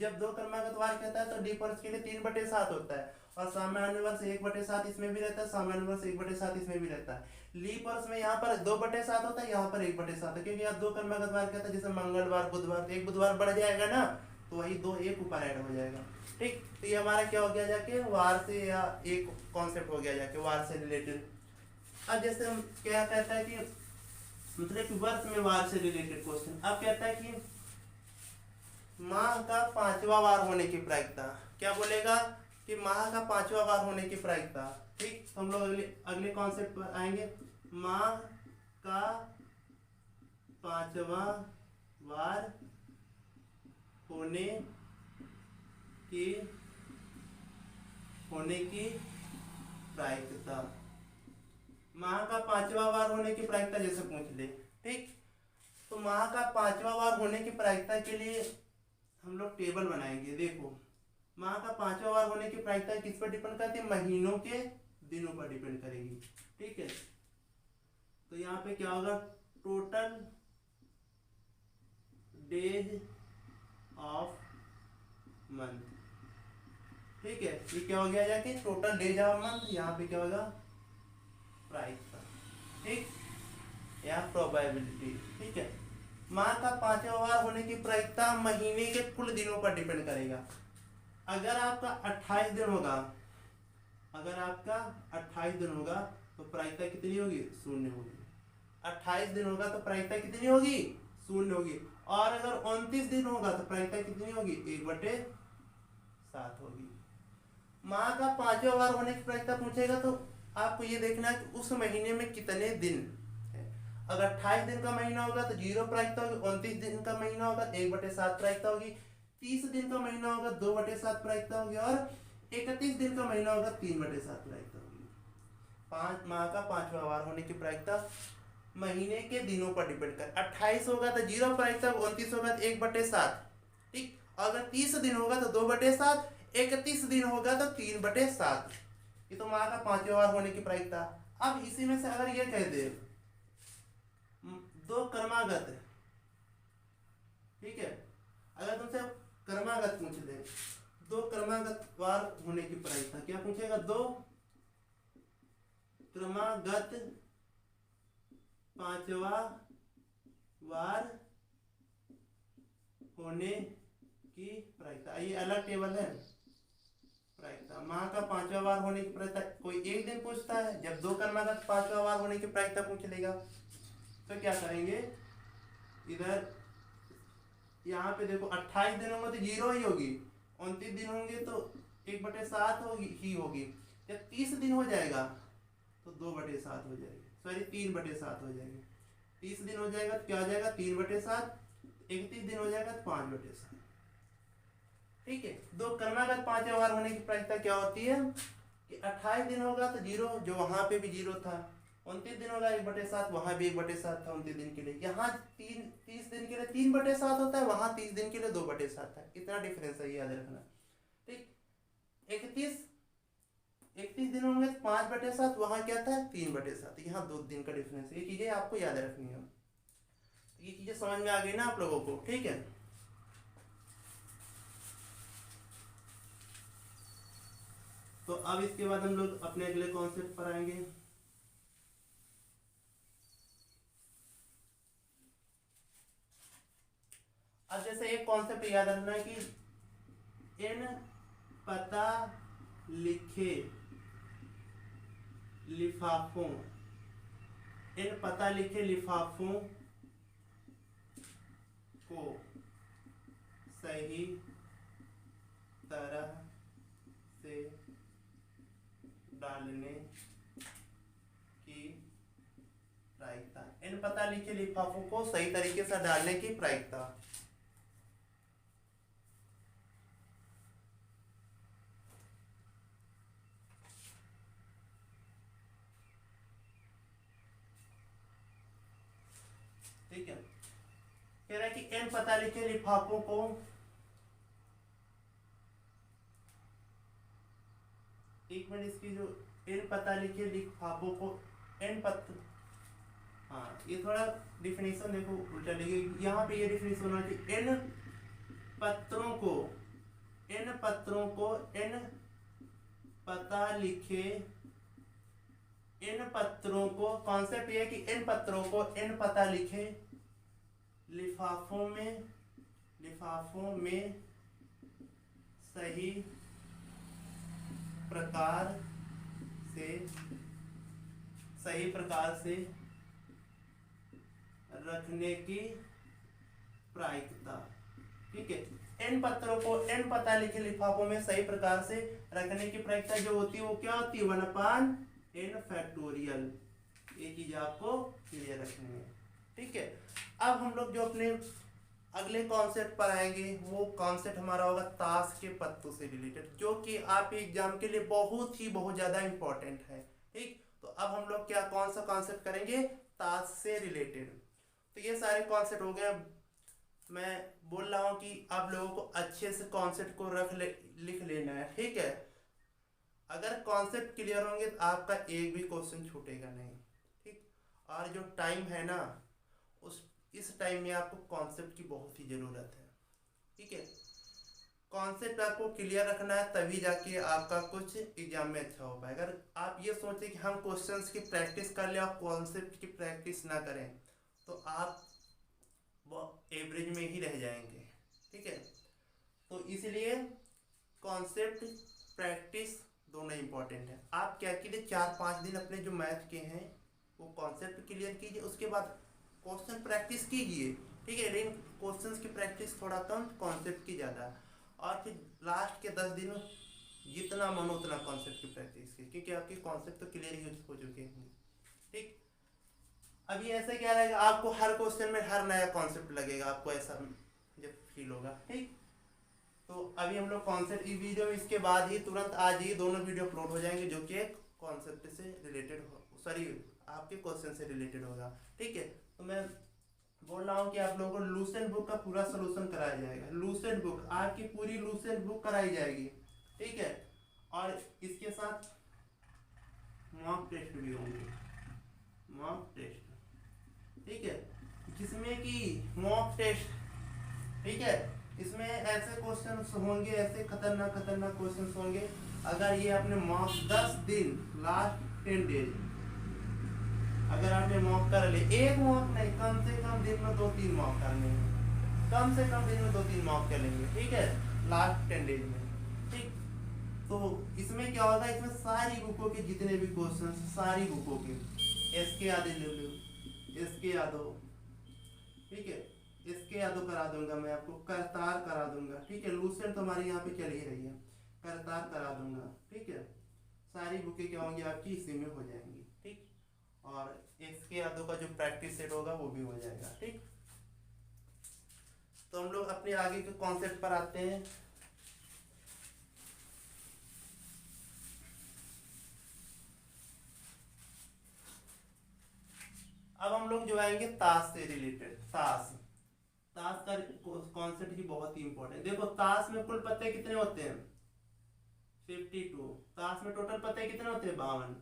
जब 2 क्रमागत वार कहता है तो लीप वर्ष के लिए 3/7 होता है, और सामान्य वर्ष 1/7 इसमें भी रहता है, सामान्य वर्ष 1/7 इसमें भी रहता है। लीप वर्ष में यहाँ पर 2/7 होता है, यहाँ पर 1/7 है, क्योंकि यहाँ 2 क्रमागत वार कहता है, जैसे मंगलवार बुधवार, एक बुधवार बढ़ जाएगा ना, तो वही 2 एक ऊपर ऐड हो जाएगा। ठीक, तो ये हमारा क्या हो गया जाके वार से, या एक कॉन्सेप्ट हो गया जाके वार से रिलेटेड। अब जैसे हम क्या कहता है कि मतलब कि वर्ष में वार से रिलेटेड क्वेश्चन, अब कहता है कि माह का 5वां वार होने की प्रायिकता, क्या बोलेगा कि माह का 5वां वार होने की प्रायिकता। ठीक, तो हम लोग अगले कॉन्सेप्ट पर आएंगे, माह का 5वां वार होने की प्रायिकता, माह का 5वां वार होने की प्रायिकता जैसे पूछ ले। ठीक, तो माह का 5वां वार होने की प्रायिकता के लिए हम लोग टेबल बनाएंगे। देखो, माह का 5वां वार होने की प्रायिकता किस पर डिपेंड करती है, महीनों के दिनों पर डिपेंड करेगी। ठीक है, तो यहाँ पे क्या होगा, टोटल डेज ऑफ मंथ। ठीक है, ये क्या हो गया जाके टोटल डेज ऑफ मंथ, यहाँ पे क्या होगा प्रायिकता। ठीक, या प्रोबेबिलिटी। ठीक है, माह का 5वां वार होने की प्रायिकता महीने के कुल दिनों पर डिपेंड करेगा। अगर आपका 28 दिन होगा, अगर आपका 28 दिन होगा तो प्रायिकता कितनी होगी, 0 होगी। 28 दिन होगा तो प्रायिकता कितनी होगी, 0 होगी। और अगर 29 दिन होगा तो प्रायिकता कितनी होगी, 1/7 होगी। माह का 5वां वार होने की प्रायिकता पूछेगा तो आपको ये देखना है कि उस महीने में कितने दिन है। अगर 28 दिन का महीना होगा तो 0 प्रायिकता होगी, 29 दिन का महीना होगा तो 1/7 प्रायिकता होगी, 30 दिन का महीना होगा 2/7 प्रायिकता होगी, और 31 दिन का महीना होगा 3/7 प्रायिकता होगी। 5 माह का 5वां वार होने की प्रायिकता महीने के दिनों पर डिपेंड कर। 28 होगा तो 0 प्रायिकता, 29 होगा तो 1/7। ठीक, अगर 30 दिन होगा तो 2/7, 31 दिन होगा तो 3/7। ये तो माह का 5वां वार होने की प्रायिकता। अब इसी में से अगर ये कह दे दो क्रमागत, ठीक है, अगर तुमसे क्रमागत पूछ दे, दो क्रमागत वार होने की प्रायिकता, क्या पूछेगा? दो क्रमागत 5वां वार होने की प्रायिकता। ये अलग टेबल है। प्रायिकता माह का 5वां वार होने की प्रायिकता कोई एक दिन पूछता है, जब दो क्रमागत 5वां वार होने की प्रायिकता पूछ लेगा तो क्या करेंगे, इधर यहाँ पे देखो 28 दिन होंगे तो 0 ही होगी, 29 दिन होंगे तो 1/7 होगी। जब 30 दिन हो जाएगा तो 2/7 हो जाएगी, सॉरी 3/7 हो जाएगी। 30 दिन हो जाएगा तो क्या हो जाएगा? 3/7। 31 दिन हो जाएगा तो 5/7। ठीक है, दो क्रमागत 5वां वार होने की प्रायिकता क्या होती है कि 28 दिन होगा तो 0, जो वहां पे भी 0 था। 29 दिन होगा 1/7, वहां भी 1/7 था 29 दिन के लिए। यहाँ 30 दिन के लिए 3/7 होता है, वहां 30 दिन के लिए 2/7 था। इतना डिफरेंस है, याद रखना। ठीक, 31 दिन होंगे तो 5/7, वहां क्या था? 3/7। यहाँ 2 दिन का डिफरेंस है। ये चीजें आपको याद रखनी है। ये चीजें समझ में आ गई ना आप लोगों को? ठीक है, तो अब इसके बाद हम लोग अपने अगले कॉन्सेप्ट पर आएंगे। अब जैसे एक कॉन्सेप्ट याद रखना है कि इन पता लिखे लिफाफों, इन पता लिखे लिफाफों को सही तरह से डालने की प्रायिकता। इन पता लिखे लिफाफों को सही तरीके से डालने की प्रायिकता। ठीक है, कह रहा है कि इन पता लिखे लिफाफों को, एक मिनट, इसकी जो इन पता लिखे लिफाफों को, इन पत्र, हाँ ये थोड़ा डिफिनेशन देखो उल्टा लिखे। यहाँ पे ये डिफिनेशन होना चाहिए, इन पत्रों को, इन पत्रों को, इन पता लिखे, इन पत्रों को, कॉन्सेप्ट ये है कि इन पत्रों को इन पता लिखे लिफाफों में, लिफाफों में सही प्रकार से, सही प्रकार से रखने की प्रायिकता। ठीक है, इन पत्रों को इन पता लिखे लिफाफों में सही प्रकार से रखने की प्रायिकता जो होती है वो क्या होती है? 1/n factorial. ये चीज आपको क्लियर रखनी है। ठीक है, अब हम लोग जो अपने अगले कॉन्सेप्ट पर आएंगे वो कॉन्सेप्ट हमारा होगा ताश के पत्तों से रिलेटेड, जो कि आप एग्जाम के लिए बहुत ज्यादा इंपॉर्टेंट है। ठीक, तो अब हम लोग क्या, कौन सा कॉन्सेप्ट करेंगे? ताश से रिलेटेड। तो ये सारे कॉन्सेप्ट हो गए। मैं बोल रहा हूँ कि आप लोगों को अच्छे से कॉन्सेप्ट को लिख लेना है। ठीक है, अगर कॉन्सेप्ट क्लियर होंगे तो आपका एक भी क्वेश्चन छूटेगा नहीं। ठीक, और जो टाइम है ना, उस इस टाइम में आपको कॉन्सेप्ट की बहुत ही ज़रूरत है। ठीक है, कॉन्सेप्ट आपको क्लियर रखना है, तभी जाके आपका कुछ एग्जाम में अच्छा हो पाएगा। अगर आप ये सोचें कि हम क्वेश्चंस की प्रैक्टिस कर लें और कॉन्सेप्ट की प्रैक्टिस ना करें तो आप वो एवरेज में ही रह जाएंगे। ठीक है, तो इसलिए कॉन्सेप्ट प्रैक्टिस दोनों इंपॉर्टेंट है। आप क्या कीजिए, 4-5 दिन अपने जो मैथ के हैं वो कॉन्सेप्ट क्लियर कीजिए, उसके बाद क्वेश्चन प्रैक्टिस कीजिए। ठीक है, लेकिन क्वेश्चंस की प्रैक्टिस थोड़ा कम, कॉन्सेप्ट की ज़्यादा, और फिर लास्ट के 10 दिन जितना मन उतना कॉन्सेप्ट की प्रैक्टिस कीजिए, क्योंकि आपके कॉन्सेप्ट तो क्लियर ही हो चुके हैं। ठीक, अभी ऐसे क्या रहेगा, आपको हर क्वेश्चन में हर नया कॉन्सेप्ट लगेगा, आपको ऐसा जब फील होगा। ठीक, तो अभी हम लोग कॉन्सेप्ट की वीडियो, इसके बाद ही तुरंत आज ही दोनों वीडियो अपलोड हो जाएंगे जो कि एक कॉन्सेप्ट से रिलेटेड हो, सॉरी आपके क्वेश्चन से रिलेटेड होगा। ठीक है, तो मैं बोल रहा हूँ कि आप लोगों को लूसेंट बुक का पूरा सोल्यूशन कराया जाएगा। लूसेंट बुक, आपकी पूरी लूसेंट बुक कराई जाएगी। ठीक है, और इसके साथ मॉक टेस्ट भी होंगे, मॉक टेस्ट। ठीक है, जिसमें कि मॉक टेस्ट, ठीक है, इसमें ऐसे क्वेश्चन होंगे, ऐसे खतरनाक खतरनाक क्वेश्चन होंगे। अगर ये आपने मॉक 10 दिन, लास्ट 10 डेज अगर आपने मॉक कर लिए, एक मॉक नहीं, कम से कम दिन में 2-3 मॉक करने हैं, कम से कम दिन में 2-3 मॉक करेंगे। ठीक है, लास्ट 10 डेज में। ठीक, तो इसमें क्या होगा, इसमें सारी बुकों के जितने भी क्वेश्चन, सारी बुकों के, एसके यादव ले लो, एसके यादव, ठीक है, इसके यादव करा दूंगा मैं आपको, करतार करा दूंगा। ठीक है, लूसेंट तो हमारी यहाँ पे चल ही रही है, करतार करा दूंगा। ठीक है, सारी बुकें क्या होंगी आपकी इसी में हो जाएंगी। ठीक, और इसके यादव का जो प्रैक्टिस सेट होगा वो भी हो जाएगा। ठीक, तो हम लोग अपने आगे के कॉन्सेप्ट पर आते हैं। अब हम लोग जो आएंगे ताश से रिलेटेड। ताश, ताश का कॉन्सेप्ट ही बहुत ही इंपॉर्टेंट। देखो, ताश में कुल पत्ते कितने होते हैं? 52। ताश में टोटल पत्ते कितने होते हैं? 52।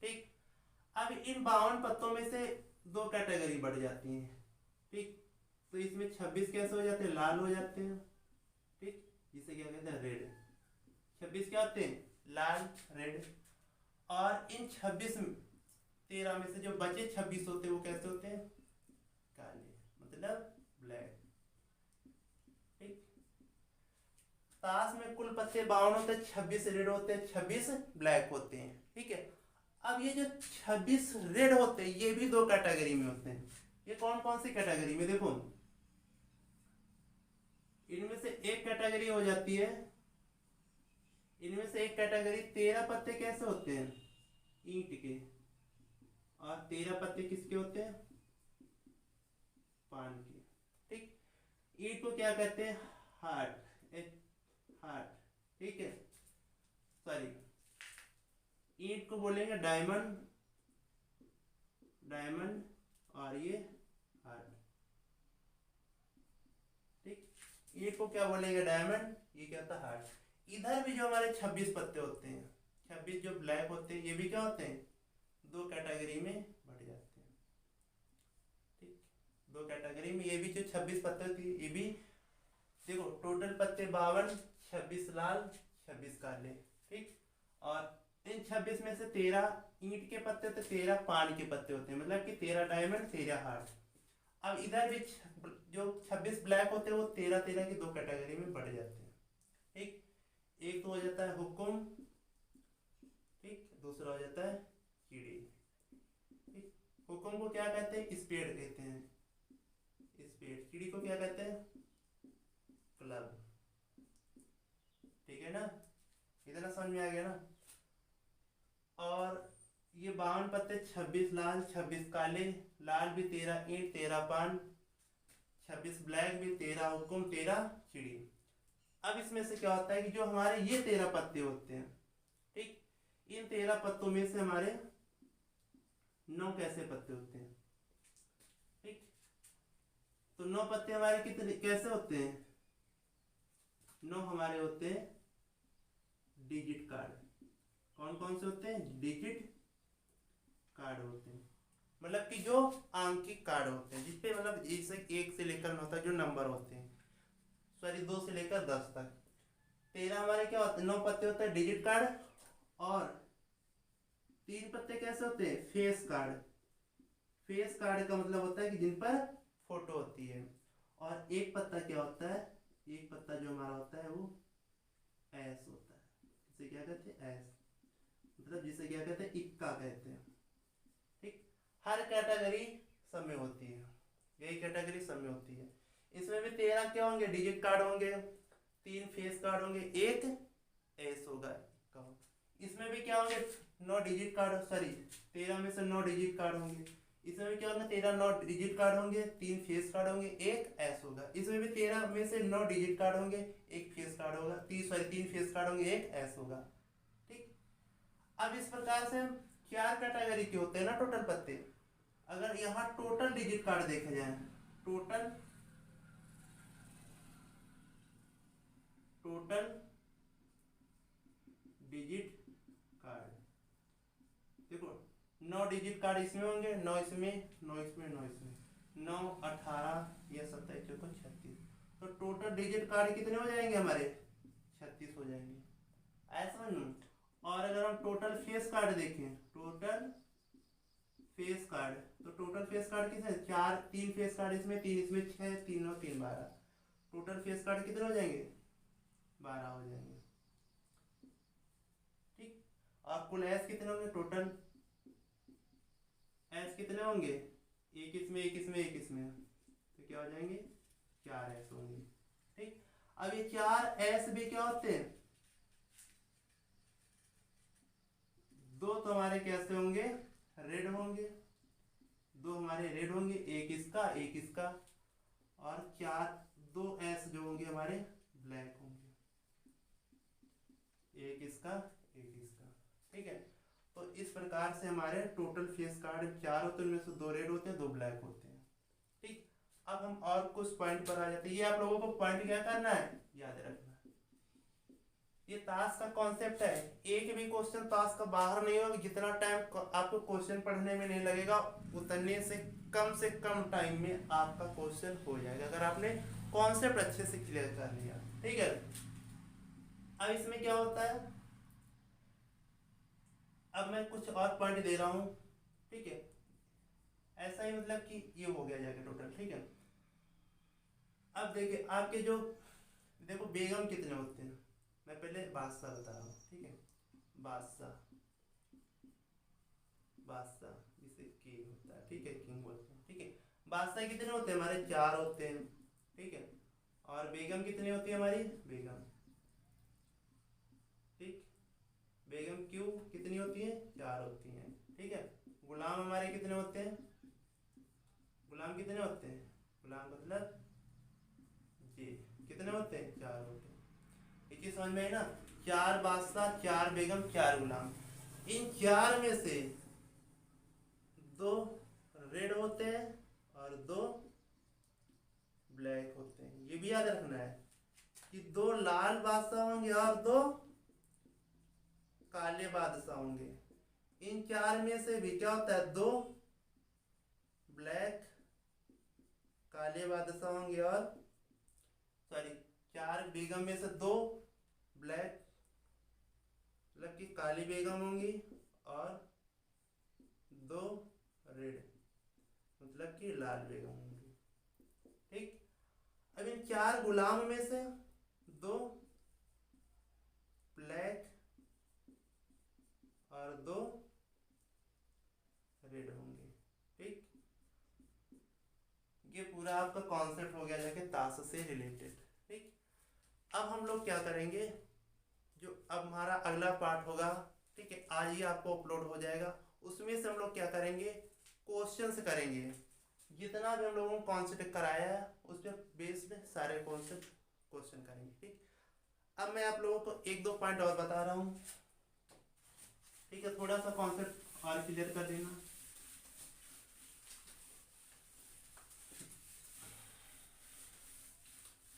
ठीक, अब इन 52 पत्तों में से 2 कैटेगरी बढ़ जाती हैं। ठीक, तो इसमें 26 कैसे हो जाते हैं? लाल हो जाते हैं। ठीक, जिसे क्या कहते हैं? रेड। 26 क्या होते हैं? लाल, रेड। और इन 26 13 में से जो बचे 26 होते हैं वो कैसे होते हैं? काले, मतलब ब्लैक। ठीक, ताश में कुल पत्ते 52 होते हैं, 26 रेड होते हैं, 26 ब्लैक होते हैं। ठीक है, अब ये जो 26 रेड होते हैं ये भी 2 कैटेगरी में होते हैं। ये कौन कौन सी कैटेगरी में? देखो, इनमें से एक कैटेगरी हो जाती है, इनमें से एक कैटेगरी 13 पत्ते कैसे होते हैं? ईंट के। और 13 पत्ते किसके होते हैं? पान के। ठीक, ईंट को क्या कहते हैं? Heart, heart. ठीक है, सॉरी, ईंट को बोलेंगे डायमंड, डायमंड, और ये हार्ट। ठीक, ईंट को क्या बोलेंगे? डायमंड, ये क्या होता है? हार्ट। इधर भी जो हमारे 26 पत्ते होते हैं, 26 जो ब्लैक होते हैं, ये भी क्या होते हैं? 2 कैटेगरी में बढ़ जाते हैं। ठीक, 2 कैटेगरी में, ये भी जो 26 पत्ते होते हैं ये भी, देखो टोटल पत्ते 52, 26 लाल, 26 काले। ठीक, और इन 26 में से 13 ईंट के पत्ते होते, 13 पान के पत्ते होते हैं, मतलब कि 13 डायमंड, 13 हार्ट। अब इधर भी जो 26 ब्लैक होते हैं वो 13 की 2 कैटेगरी में बढ़ जाते हैं। ठीक, एक तो हो जाता है हुक्म, ठीक, दूसरा हो जाता है कीड़ी। ठीक, हुक्म को क्या कहते हैं? स्पेड कहते हैं, स्पेड। कीड़ी को क्या कहते हैं? क्लब। ठीक है ना, इतना समझ में आ गया ना। और ये 52 पत्ते, 26 लाल, 26 काले, लाल भी 13 ईंट, 13 पान, 26 ब्लैक भी, 13 हुक्म, 13 चिड़ी। अब इसमें से क्या होता है कि जो हमारे ये 13 पत्ते होते हैं, ठीक, इन 13 पत्तों में से हमारे 9 कैसे पत्ते होते हैं? ठीक, तो 9 पत्ते हमारे कितने कैसे होते हैं? 9 हमारे होते हैं डिजिट कार्ड। कौन कौन से होते हैं? डिजिट कार्ड होते हैं, मतलब कि जो आंकिक कार्ड होते हैं, जिसपे मतलब जैसे 1 से लेकर 9 तक जो नंबर होते हैं, सॉरी 2 से लेकर 10 तक। 13 हमारे क्या होते हैं? 9 पत्ते होते हैं डिजिट कार्ड, और 3 पत्ते कैसे होते हैं? Face card. फेस कार्ड का मतलब होता है कि जिन पर फोटो होती है। और एक पत्ता क्या होता है? एक पत्ता जो हमारा होता है वो एस होता है। इसे क्या कहते हैं? एस, मतलब जिसे क्या कहते हैं? इक्का कहते हैं। ठीक, हर कैटेगरी सब में होती है, यही कैटेगरी सब में होती है। इसमें भी 13 क्या होंगे? डिजिट कार्ड होंगे, 3 फेस कार्ड होंगे, 1 एस होगा। इसमें भी क्या होंगे? 9 डिजिट कार्ड, सॉरी 13 में से 9 डिजिट कार्ड होंगे। इसमें भी क्या होंगे? 13 9 डिजिट कार्ड होंगे, 3 फेस कार्ड होंगे, 1 एस होगा। इसमें भी 13 में से 9 डिजिट कार्ड होंगे, 1 फेस कार्ड होगा, 3 फेस कार्ड होंगे, 1 एस होगा। ठीक, अब इस प्रकार से हम 4 कैटेगरी के होते हैं ना टोटल पत्ते। अगर यहाँ टोटल डिजिट कार्ड देखे जाए, टोटल डिजिट कार्ड, देखो 9 डिजिट कार्ड इसमें होंगे, 9 इसमें, 9 इसमें, 9 इसमें, 9 18 या 27 चौको 36, तो टोटल डिजिट कार्ड कितने हो जाएंगे हमारे, 36 हो जाएंगे, ऐसा नहीं। और अगर हम टोटल फेस कार्ड देखें, टोटल फेस कार्ड, तो टोटल फेस कार्ड कितने, 4, 3 फेस कार्ड इसमें, 3 इसमें, 6, 3 और 3 12, टोटल फेस कार्ड कितने हो जाएंगे, 12 हो जाएंगे, ठीक। और कुल एस कितने होंगे, टोटल एस कितने होंगे, एक इसमें, एक इसमें, एक इसमें, तो क्या हो जाएंगे, 4 एस होंगे, ठीक। अब ये 4 एस भी क्या होते हैं, दो तो हमारे कैसे होंगे, रेड होंगे, दो हमारे रेड होंगे, एक इसका, एक इसका, और 4 2 एस जो होंगे हमारे ब्लैक होंगे, एक इसका, एक इसका, ठीक है। तो इस प्रकार से हमारे टोटल फेस कार्ड 4 होते हैं, उनमें से 2 रेड होते हैं, 2 ब्लैक होते हैं, ठीक। अब हम और कुछ पॉइंट पर आ जाते हैं। ये आप लोगों को पॉइंट क्या करना है, याद रखना। ये ताश का कॉन्सेप्ट है, एक भी क्वेश्चन ताश का बाहर नहीं होगा, जितना टाइम आपको क्वेश्चन पढ़ने में नहीं लगेगा उतने से कम टाइम में आपका क्वेश्चन हो जाएगा, अगर आपने कॉन्सेप्ट अच्छे से क्लियर कर लिया, ठीक है। अब इसमें क्या होता है, अब मैं कुछ और पॉइंट दे रहा हूं, ठीक है, ऐसा ही मतलब कि ये हो गया जाएगा टोटल, ठीक है। अब देखिए आपके जो, देखो बेगम कितने होते हैं, मैं पहले बादशाह बता रहा हूँ, ठीक है, बादशाह, बादशाह जिसे किंग होता है, ठीक है, किंग बोलते हैं, ठीक है। बादशाह कितने होते हैं हमारे, 4 होते हैं, ठीक है। और बेगम कितनी होती है हमारी, बेगम, ठीक, बेगम क्यों कितनी होती है, 4 होती हैं, ठीक है। गुलाम हमारे कितने होते हैं, गुलाम कितने होते हैं, गुलाम मतलब जी कितने होते हैं, 4 होते हैं, एक चीज समझ में आई ना, 4 बादशाह, 4 बेगम, 4 गुलाम, इन 4 में से 2 रेड होते हैं और 2 ब्लैक होते हैं, ये भी याद रखना है कि 2 लाल बादशाह होंगे और 2 काले बादशाह होंगे। इन 4 में से भी क्या होता है, 2 ब्लैक काले बादशाह होंगे, और सॉरी 4 बेगम में से 2 ब्लैक मतलब कि काली बेगम होंगी, और 2 रेड मतलब कि लाल बेगम होंगी, ठीक। अब इन 4 गुलाम में से 2 ब्लैक और 2 रेड होंगे, ठीक। ये पूरा आपका कॉन्सेप्ट हो गया जाके ताश से रिलेटेड, ठीक। अब हम लोग क्या करेंगे, जो अब हमारा अगला पार्ट होगा, ठीक है, आज ही आपको अपलोड हो जाएगा, उसमें से हम लोग क्या करेंगे, क्वेश्चंस करेंगे, जितना भी हम लोगों को कॉन्सेप्ट कराया है उस पर बेस्ड सारे कॉन्सेप्ट क्वेश्चन करेंगे, ठीक। अब मैं आप लोगों को 1-2 पॉइंट और बता रहा हूँ, ठीक है, थोड़ा सा कॉन्सेप्ट और क्लियर कर देना।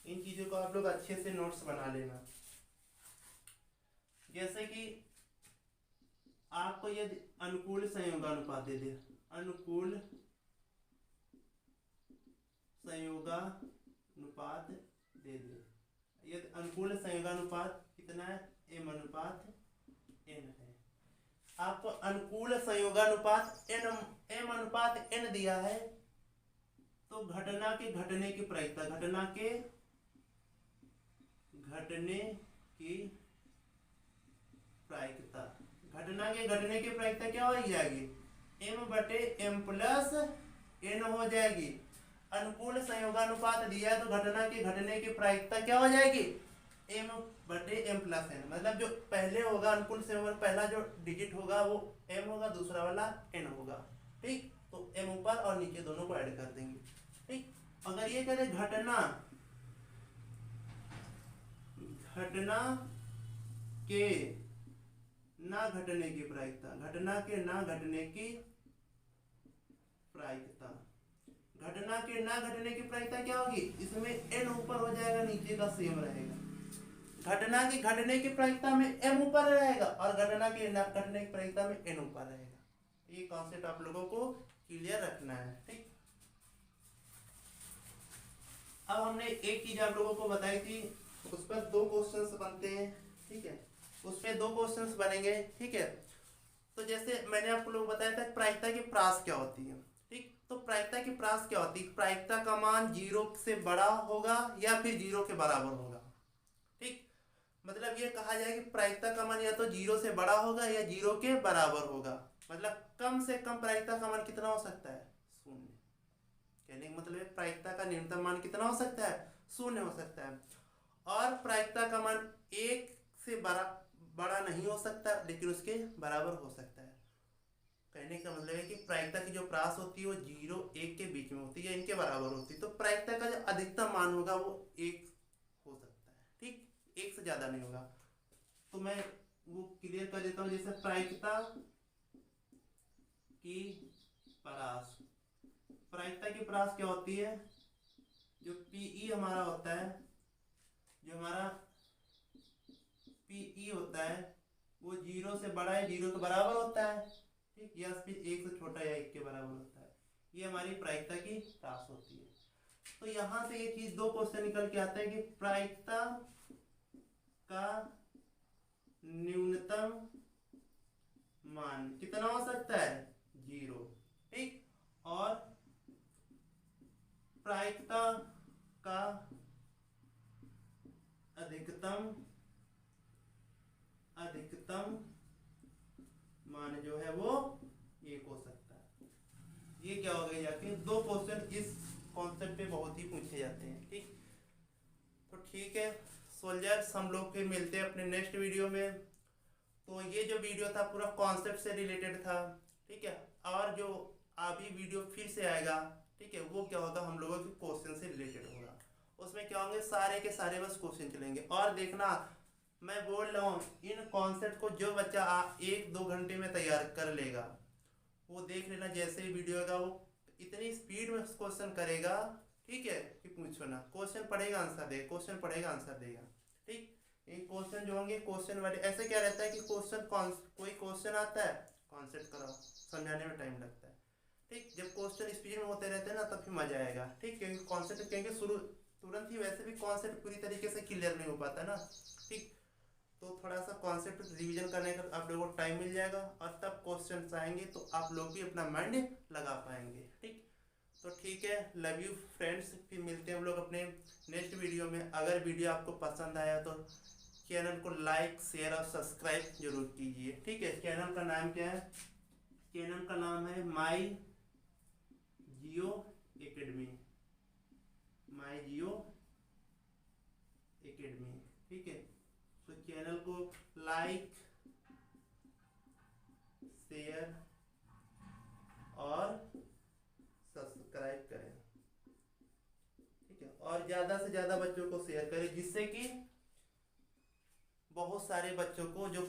इन चीजों को आप लोग अच्छे से नोट्स बना लेना। जैसे कि आपको यदि अनुकूल संयोगानुपात दे दे, अनुकूल संयोगानुपात दे दे, यदि अनुकूल संयोगानुपात कितना है, m अनुपात n है, आपको अनुकूल संयोगानुपात m अनुपात n दिया है, तो घटना के घटने की प्रायिकता, घटना के घटने की प्रायिकता, घटना के घटने की प्रायिकता क्या हो जाएगी, m/m+n हो जाएगी। अनुकूल संयोगानुपात दिया है तो घटना के घटने की प्रायिकता क्या हो जाएगी, m/m+n, मतलब जो पहले होगा अनुकूल संयोग, पहला जो डिजिट होगा वो m होगा, दूसरा वाला n होगा, ठीक। तो m ऊपर और नीचे दोनों को ऐड कर देंगे, ठीक। अगर ये करें घटना के ना घटने की प्रायिकता, घटना के ना घटने की प्रायिकता, घटना के ना घटने की प्रायिकता क्या होगी, इसमें n ऊपर हो जाएगा, नीचे का सेम रहेगा। घटना की घटने की प्रायिकता में m ऊपर रहेगा और घटना के ना घटने की प्रायिकता में n ऊपर रहेगा। ये कॉन्सेप्ट आप लोगों को क्लियर रखना है, ठीक। अब हमने एक चीज आप लोगों को बताई थी, उस पर 2 क्वेश्चंस बनते हैं, ठीक है, उस पर 2 क्वेश्चंस बनेंगे, ठीक है। तो जैसे मैंने आपको लोग बताया था प्रायिकता की प्रास क्या होती है, ठीक। तो प्रायिकता की प्रास क्या होती है, प्रायिकता का मान 0 से बड़ा होगा या फिर 0 के बराबर होगा, ठीक। मतलब ये कहा जाए कि प्रायिकता का मान या तो 0 से बड़ा होगा या 0 के बराबर होगा। मतलब कम से कम प्रायिकता का मान कितना हो सकता है, 0। कहने का मतलब है प्रायिकता का न्यूनतम मान कितना हो सकता है, 0 हो सकता है। और प्रायिकता का मान 1 से बड़ा नहीं हो सकता, लेकिन उसके बराबर हो सकता है। कहने का मतलब है कि प्रायिकता की जो प्रास होती है वो 0 1 के बीच में होती है, इनके बराबर होती है। तो प्रायिकता का जो अधिकतम मान होगा वो 1 हो सकता है, ठीक, 1 से ज्यादा नहीं होगा। तो मैं वो क्लियर कर देता हूँ। जैसे प्रायिकता की प्रास, प्रायिकता की प्रास क्या होती है, जो पीई हमारा होता है, जो हमारा पीई होता है वो 0 से बड़ा है, 0 के बराबर होता है, ठीक, या फिर 1 से छोटा या 1 के बराबर होता है। ये हमारी प्रायिकता की प्रास होती है। तो यहाँ से ये चीज 2 क्वेश्चन निकल के आते हैं कि प्रायिकता का न्यूनतम मान कितना हो सकता है, 0, ठीक। और प्रायिकता का अधिकतम मान जो है वो 1 हो सकता है। ये क्या हो गया, जाके 2 क्वेश्चन इस कॉन्सेप्ट पे बहुत ही पूछे जाते हैं, ठीक। तो ठीक है सोल्जर्स, हम लोग फिर मिलते हैं अपने नेक्स्ट वीडियो में। तो ये जो वीडियो था पूरा कॉन्सेप्ट से रिलेटेड था, ठीक है। और जो अभी वीडियो फिर से आएगा, ठीक है, वो क्या होगा, हम लोगों के क्वेश्चन से रिलेटेड होगा। उसमें क्या होंगे, सारे के सारे बस क्वेश्चन चलेंगे। और देखना, मैं बोल रहा हूँ इन कॉन्सेप्ट को जो बच्चा 1-2 घंटे में तैयार कर लेगा, वो देख लेना जैसे ही वीडियो होगा वो इतनी स्पीड में क्वेश्चन करेगा, ठीक है, कि पूछो ना। क्वेश्चन पढ़ेगा आंसर देगा, क्वेश्चन पढ़ेगा आंसर देगा, ठीक। ये क्वेश्चन जो होंगे क्वेश्चन वाले, ऐसे क्या रहता है कि कोई क्वेश्चन आता है, कॉन्सेप्ट कराओ, समझाने में टाइम लगता है, ठीक। जब क्वेश्चन स्पीड में होते रहते हैं ना तब फिर मजा आएगा, ठीक। क्योंकि कॉन्सेप्ट कहेंगे शुरू तुरंत ही, वैसे भी कॉन्सेप्ट पूरी तरीके से क्लियर नहीं हो पाता ना, ठीक। तो थोड़ा सा कॉन्सेप्ट रिवीजन करने का आप लोगों को टाइम मिल जाएगा और तब क्वेश्चन आएंगे तो आप लोग भी अपना माइंड लगा पाएंगे, ठीक। तो ठीक है, लव यू फ्रेंड्स, फिर मिलते हैं हम लोग अपने नेक्स्ट वीडियो में। अगर वीडियो आपको पसंद आया तो चैनल को लाइक शेयर और सब्सक्राइब जरूर कीजिए, ठीक है। चैनल का नाम क्या है, चैनल का नाम है माई जियो एकेडमी, माई जियो एकेडमी, ठीक है। तो चैनल को लाइक शेयर और सब्सक्राइब करें, ठीक है। और ज़्यादा से ज़्यादा बच्चों को शेयर करें, जिससे कि बहुत सारे बच्चों को जो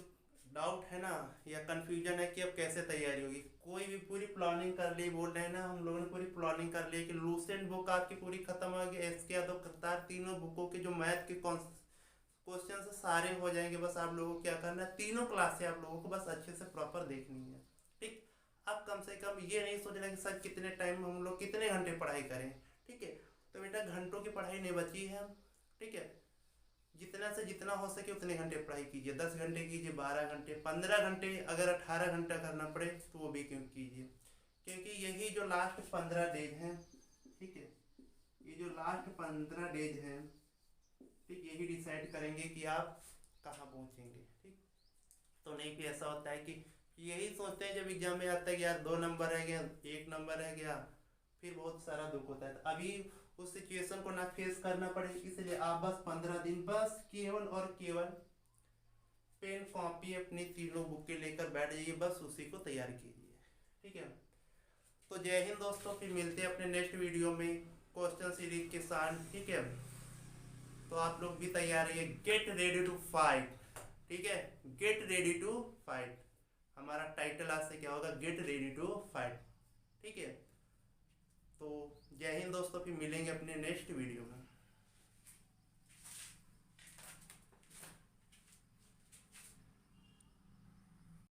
डाउट है ना या कंफ्यूजन है कि अब कैसे तैयारी होगी, कोई भी पूरी प्लानिंग कर ली, बोल रहे हैं ना हम लोगों ने पूरी प्लानिंग कर ली कि लूसेंट बुक आपकी पूरी खत्म हो गई, एसके यादव करतार, तीनों बुकों के जो मैथ के क्वेश्चन सारे हो जाएंगे। बस आप लोगों को क्या करना है, तीनों क्लास से आप लोगों को बस अच्छे से प्रॉपर देखनी है, ठीक। अब कम से कम ये नहीं सोचना कि सर कितने टाइम में हम लोग कितने घंटे पढ़ाई करें, ठीक है। तो बेटा घंटों की पढ़ाई नहीं बची है, ठीक है। जितना से जितना हो सके उतने घंटे पढ़ाई कीजिए, 10 घंटे कीजिए, 12 घंटे, 15 घंटे, अगर 18 घंटा करना पड़े तो वो भी क्यों कीजिए, क्योंकि यही जो लास्ट 15 डेज हैं, ठीक है, ये जो लास्ट 15 डेज हैं, ठीक, यही डिसाइड करेंगे कि आप कहाँ पहुँचेंगे, ठीक। तो नहीं फिर ऐसा होता है कि यही सोचते हैं जब एग्जाम में आता है कि यार 2 नंबर रह गया, 1 नंबर रह गया, फिर बहुत सारा दुख होता है। तो अभी उस सिचुएशन को ना फेस करना पड़े, इसलिए आप बस 15 दिन बस केवल और केवल पेन कॉपी अपनी तीनों बुक के लेकर बैठ जाइए, बस उसी को तैयार कीजिए, ठीक है। तो जय हिंद दोस्तों, फिर मिलते हैं अपने नेक्स्ट वीडियो में क्वेश्चन सीरीज के साथ, ठीक है। तो आप लोग भी तैयार रहिए, गेट रेडी टू फाइट। ठीक है, गेट रेडी टू फाइट, हमारा टाइटल आज से क्या होगा, गेट रेडी टू फाइट। ठीक है, तो जय हिंद दोस्तों, फिर मिलेंगे अपने नेक्स्ट वीडियो में।